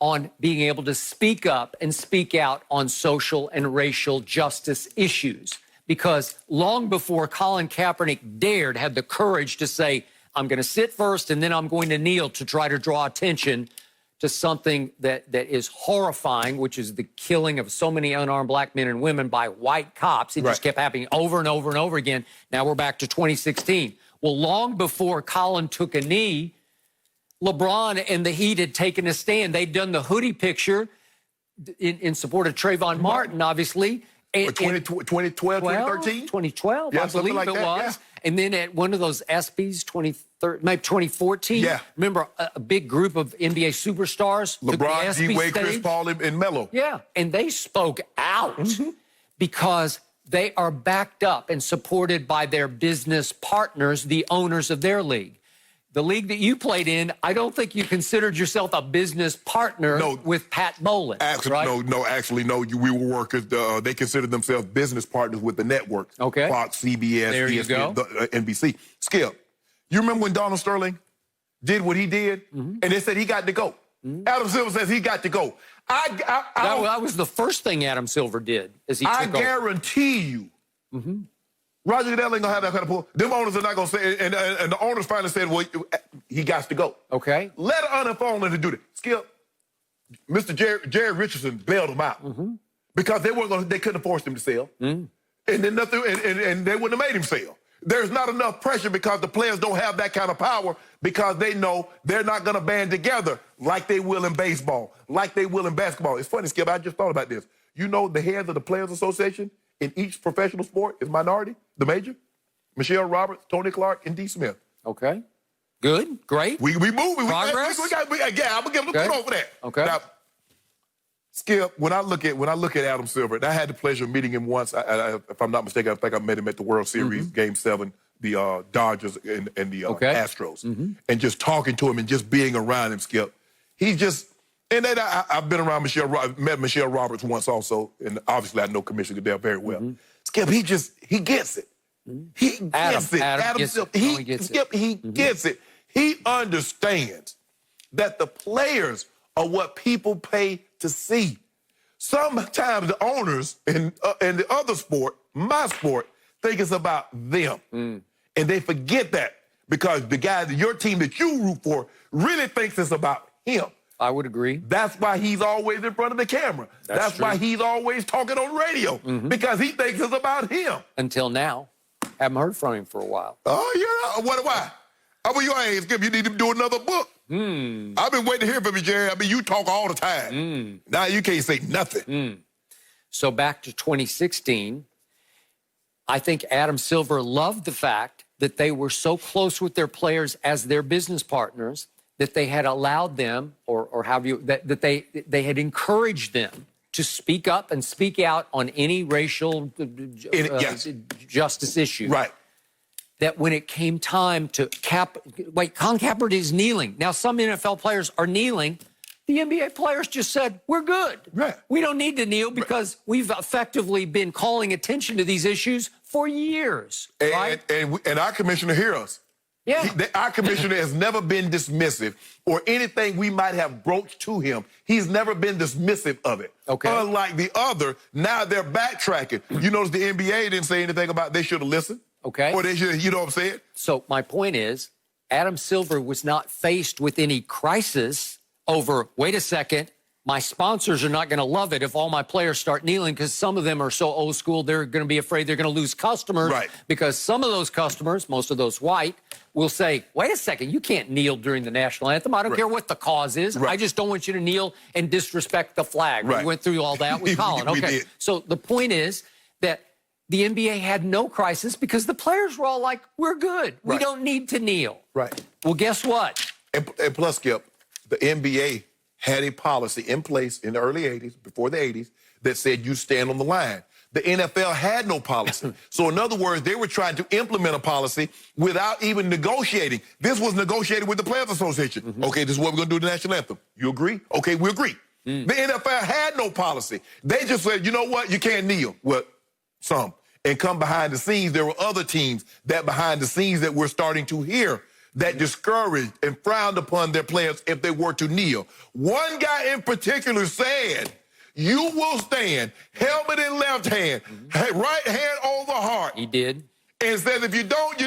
on being able to speak up and speak out on social and racial justice issues. Because long before Colin Kaepernick had the courage to say, I'm going to sit first and then I'm going to kneel to try to draw attention to something that is horrifying, which is the killing of so many unarmed black men and women by white cops. It just kept happening over and over and over again. Now we're back to 2016. Well, long before Colin took a knee, LeBron and the Heat had taken a stand. They'd done the hoodie picture in support of Trayvon Martin, obviously. 2012, 2013? 2012, I believe it was. Yeah. And then at one of those ESPYs, 2014, remember a big group of NBA superstars? LeBron, D-Wade, Chris Paul, and Melo. Yeah, and they spoke out because they are backed up and supported by their business partners, the owners of their league. The league that you played in, I don't think you considered yourself a business partner with Pat Bowlen. Actually, no. We were workers. They considered themselves business partners with the networks. Okay. Fox, CBS, there you ESPN, go. NBC. Skip, you remember when Donald Sterling did what he did? And they said he got to go. Adam Silver says he got to go. That was the first thing Adam Silver did as he took over. I guarantee you Roger Goodell ain't gonna have that kind of pull. Them owners are not gonna say, and the owners finally said, well, he got to go. Okay. Let an NFL owner do it. Skip, Mr. Jerry Richardson bailed him out because they couldn't have forced him to sell. And then nothing, and they wouldn't have made him sell. There's not enough pressure because the players don't have that kind of power because they know they're not gonna band together like they will in baseball, like they will in basketball. It's funny, Skip, I just thought about this. You know the heads of the Players Association in each professional sport is minority, the major? Michelle Roberts, Tony Clark, and D. Smith. Okay. Good. Great. We moving. Progress? I'm gonna give them a kudos for that. Okay. Now, Skip, when I look at Adam Silver, and I had the pleasure of meeting him once. If I'm not mistaken, I think I met him at the World Series Game 7, the Dodgers and the Astros, and just talking to him and just being around him, Skip. He's just, and then I've been around met Michelle Roberts once also, and obviously I know Commissioner Goodell very well. Skip, he gets it. He gets it. Adam Silver, he gets it. He understands that the players are what people pay to see. Sometimes the owners in the other sport, my sport, think it's about them. And they forget that because the guy, your team that you root for, really thinks it's about him. I would agree. That's why he's always in front of the camera. That's why he's always talking on radio, because he thinks it's about him. Until now. Haven't heard from him for a while. Oh, yeah. Why? I mean, hey, Skip, you need to do another book. I've been waiting to hear from you, Jerry. I mean, you talk all the time. Now you can't say nothing. So back to 2016, I think Adam Silver loved the fact that they were so close with their players as their business partners that they had allowed them, or have you, that they had encouraged them to speak up and speak out on any racial justice issue. Right. That when it came time to Colin Kaepernick is kneeling. Now, some NFL players are kneeling. The NBA players just said, we're good. Right. We don't need to kneel because we've effectively been calling attention to these issues for years. And our commissioner hears us. Yeah. Our commissioner has never been dismissive or anything we might have broached to him. He's never been dismissive of it. Okay. Unlike the other, now they're backtracking. You notice the NBA didn't say anything about they should have listened. Okay. Or they should, you know what I'm saying? So my point is, Adam Silver was not faced with any crisis over, wait a second, my sponsors are not going to love it if all my players start kneeling because some of them are so old school, they're going to be afraid they're going to lose customers. Right. Because some of those customers, most of those white, will say, wait a second, you can't kneel during the national anthem. I don't care what the cause is. I just don't want you to kneel and disrespect the flag. We went through all that with Colin. We Okay. did. So the point is that the NBA had no crisis because the players were all like, we're good. We don't need to kneel. Right. Well, guess what? And plus, Skip, the NBA had a policy in place in the early 80s, before the 80s, that said you stand on the line. The NFL had no policy. So in other words, they were trying to implement a policy without even negotiating. This was negotiated with the Players Association. Okay, this is what we're going to do with the national anthem. You agree? Okay, we agree. The NFL had no policy. They just said, you know what? You can't kneel. Well, some. And come behind the scenes, there were other teams that behind the scenes that we're starting to hear that discouraged and frowned upon their players if they were to kneel. One guy in particular said, you will stand, helmet in left hand, right hand on the heart. He did. And says if you don't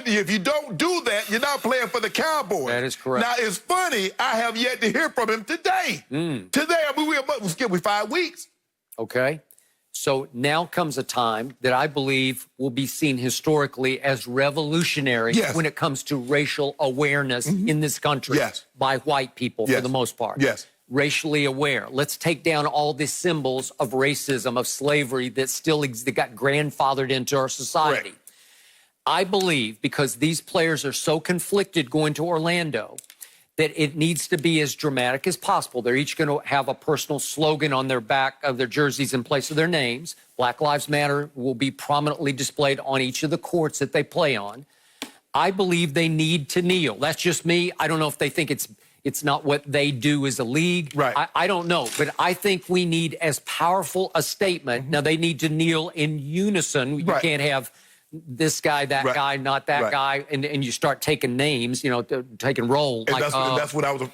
do that, you're not playing for the Cowboys. That is correct. Now, it's funny, I have yet to hear from him today. Today, I mean, we're 5 weeks. Okay. So now comes a time that I believe will be seen historically as revolutionary when it comes to racial awareness in this country by white people for the most part. Racially aware. Let's take down all the symbols of racism, of slavery that still that got grandfathered into our society. Right. I believe because these players are so conflicted going to Orlando that it needs to be as dramatic as possible. They're each going to have a personal slogan on their back of their jerseys in place of their names. Black Lives Matter will be prominently displayed on each of the courts that they play on. I believe they need to kneel. That's just me. I don't know if they think it's not what they do as a league. Right. I don't know. But I think we need as powerful a statement. Now, they need to kneel in unison. You can't have this guy, that guy, not that guy, and you start taking names, you know, taking roles. And like,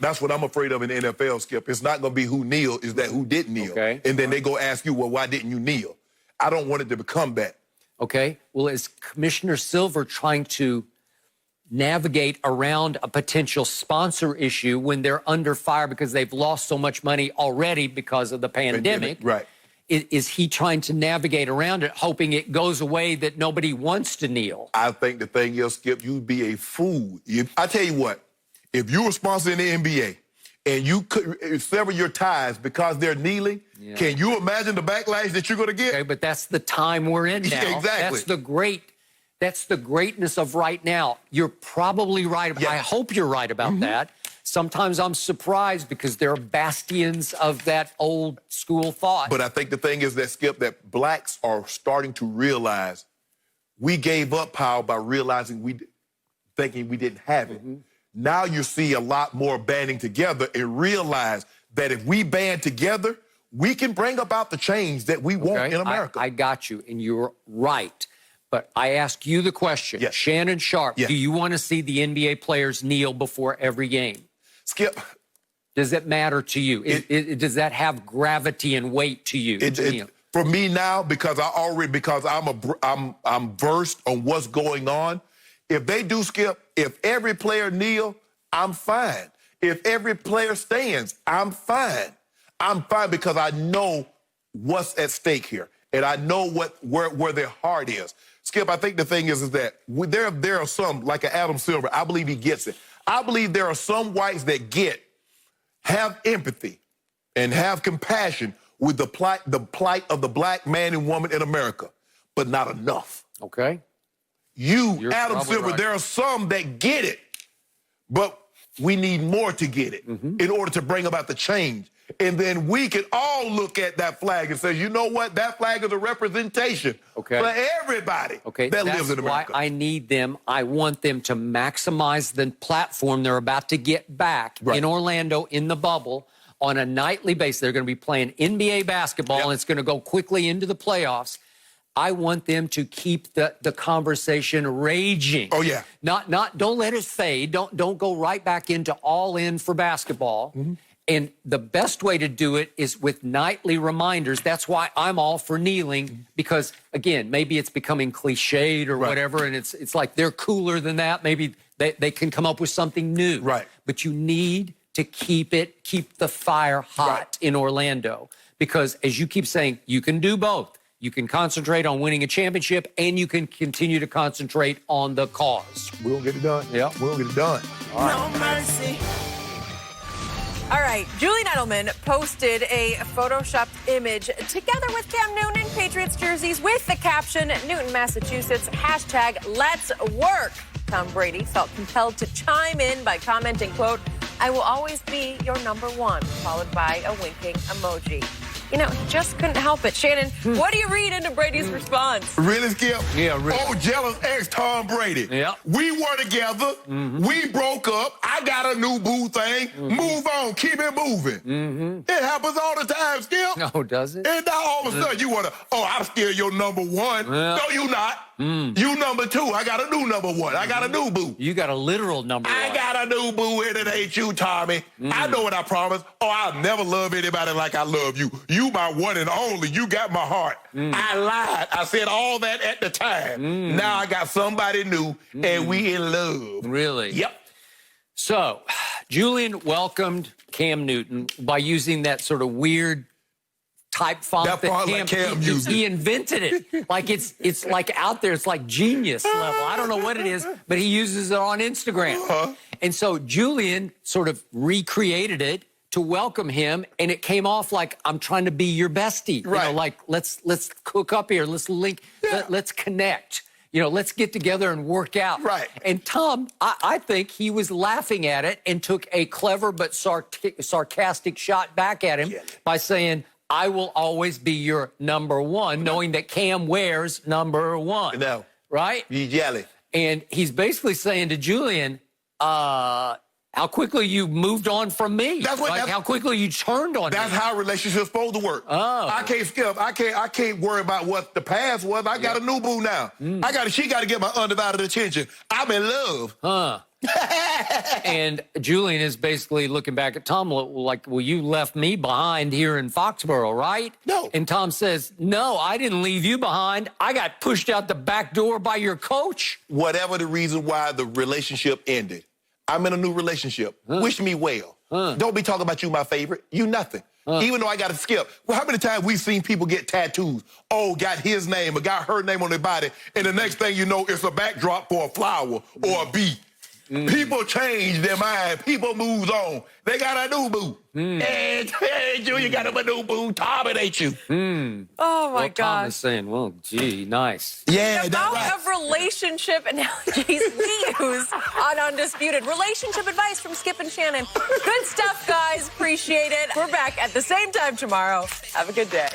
that's what I'm afraid of in the NFL, Skip. It's not going to be who kneel, is that who didn't kneel. Okay. And then they go ask you, well, why didn't you kneel? I don't want it to become that. Okay? Well, is Commissioner Silver trying to navigate around a potential sponsor issue when they're under fire because they've lost so much money already because of the pandemic? Right. Is he trying to navigate around it, hoping it goes away, that nobody wants to kneel? I think the thing is, Skip, you'd be a fool. I tell you what, if you were sponsoring the NBA and you could sever your ties because they're kneeling, can you imagine the backlash that you're going to get? Okay, but that's the time we're in now. Exactly. That's the greatness of right now. You're probably right. I hope you're right about that. Sometimes I'm surprised because there are bastions of that old school thought. But I think the thing is that, Skip, that blacks are starting to realize we gave up power by realizing thinking we didn't have it. Now you see a lot more banding together and realize that if we band together, we can bring about the change that we want in America. I got you, and you're right. But I ask you the question, Shannon Sharpe, do you want to see the NBA players kneel before every game? Skip. Does it matter to you? Does that have gravity and weight to you? For me now, because I'm versed on what's going on. If they do, Skip, if every player kneel, I'm fine. If every player stands, I'm fine. I'm fine because I know what's at stake here, and I know where their heart is. Skip, I think the thing is that there are some, like an Adam Silver, I believe he gets it. I believe there are some whites that have empathy and have compassion with the plight of the black man and woman in America, but not enough. Okay. You're Adam Silver, right. There are some that get it, but we need more to get it in order to bring about the change. And then we can all look at that flag and say, you know what? That flag is a representation for everybody that lives in America. That's why I need them. I want them to maximize the platform they're about to get back in Orlando in the bubble on a nightly basis. They're going to be playing NBA basketball, and it's going to go quickly into the playoffs. I want them to keep the conversation raging. Oh, yeah. Don't let it fade. Don't go right back into all in for basketball. And the best way to do it is with nightly reminders. That's why I'm all for kneeling, because, again, maybe it's becoming cliched or whatever, and it's like they're cooler than that. Maybe they can come up with something new. Right. But you need to keep the fire hot in Orlando, because, as you keep saying, you can do both. You can concentrate on winning a championship, and you can continue to concentrate on the cause. We're going to get it done. Yeah. We're going to get it done. All right. No mercy. All right, Julian Edelman posted a photoshopped image together with Cam Newton in Patriots jerseys with the caption, Newton, Massachusetts, #Let'sWork. Tom Brady felt compelled to chime in by commenting, quote, I will always be your #1, followed by a winking emoji. You know, he just couldn't help it. Shannon, what do you read into Brady's response? Really, Skip? Yeah, really. Oh, jealous ex Tom Brady. Yeah. We were together. We broke up. I got a new boo thing. Move on. Keep it moving. It happens all the time, Skip. No, does it? And now all of a sudden you want to, I'm still your #1. Yeah. No, you not. You #2. I got a new #1. I got a new boo. You got a literal #1. I got a new boo, and it ain't you, Tommy. I know what I promised. Oh, I'll never love anybody like I love you. You my one and only. You got my heart. I lied. I said all that at the time. Now I got somebody new, and we in love. Really? Yep. So, Julian welcomed Cam Newton by using that sort of weird type font that Cam used. He invented it. Like it's like out there. It's like genius level. I don't know what it is, but he uses it on Instagram. And so Julian sort of recreated it to welcome him, and it came off like, I'm trying to be your bestie. Right. You know, like let's cook up here. Let's link. Let's connect. You know, let's get together and work out. Right. And Tom, I think he was laughing at it and took a clever but sarcastic shot back at him by saying, I will always be your #1, knowing that Cam wears #1. No. Right? You jelly. And he's basically saying to Julian, how quickly you moved on from me. How quickly you turned on me. That's how relationships supposed to work. Oh. I can't skip. I can't worry about what the past was. I got a new boo now. She got to get my undivided attention. I'm in love. And Julian is basically looking back at Tom like, well, you left me behind here in Foxborough, right? No. And Tom says, no, I didn't leave you behind. I got pushed out the back door by your coach. Whatever the reason why the relationship ended, I'm in a new relationship. Wish me well. Don't be talking about you, my favorite. You nothing. Even though I got to skip. Well, how many times we've seen people get tattoos? Oh, got his name or got her name on their body, and the next thing you know, it's a backdrop for a flower or a bee. People change their mind. People move on. They got a new boo. Hey, Julian got a new boo. Tom, it ain't you. Oh, my Tom gosh. is saying, well, gee, nice. Yeah, The that's amount right. of relationship analogies we use on Undisputed. Relationship advice from Skip and Shannon. Good stuff, guys. Appreciate it. We're back at the same time tomorrow. Have a good day.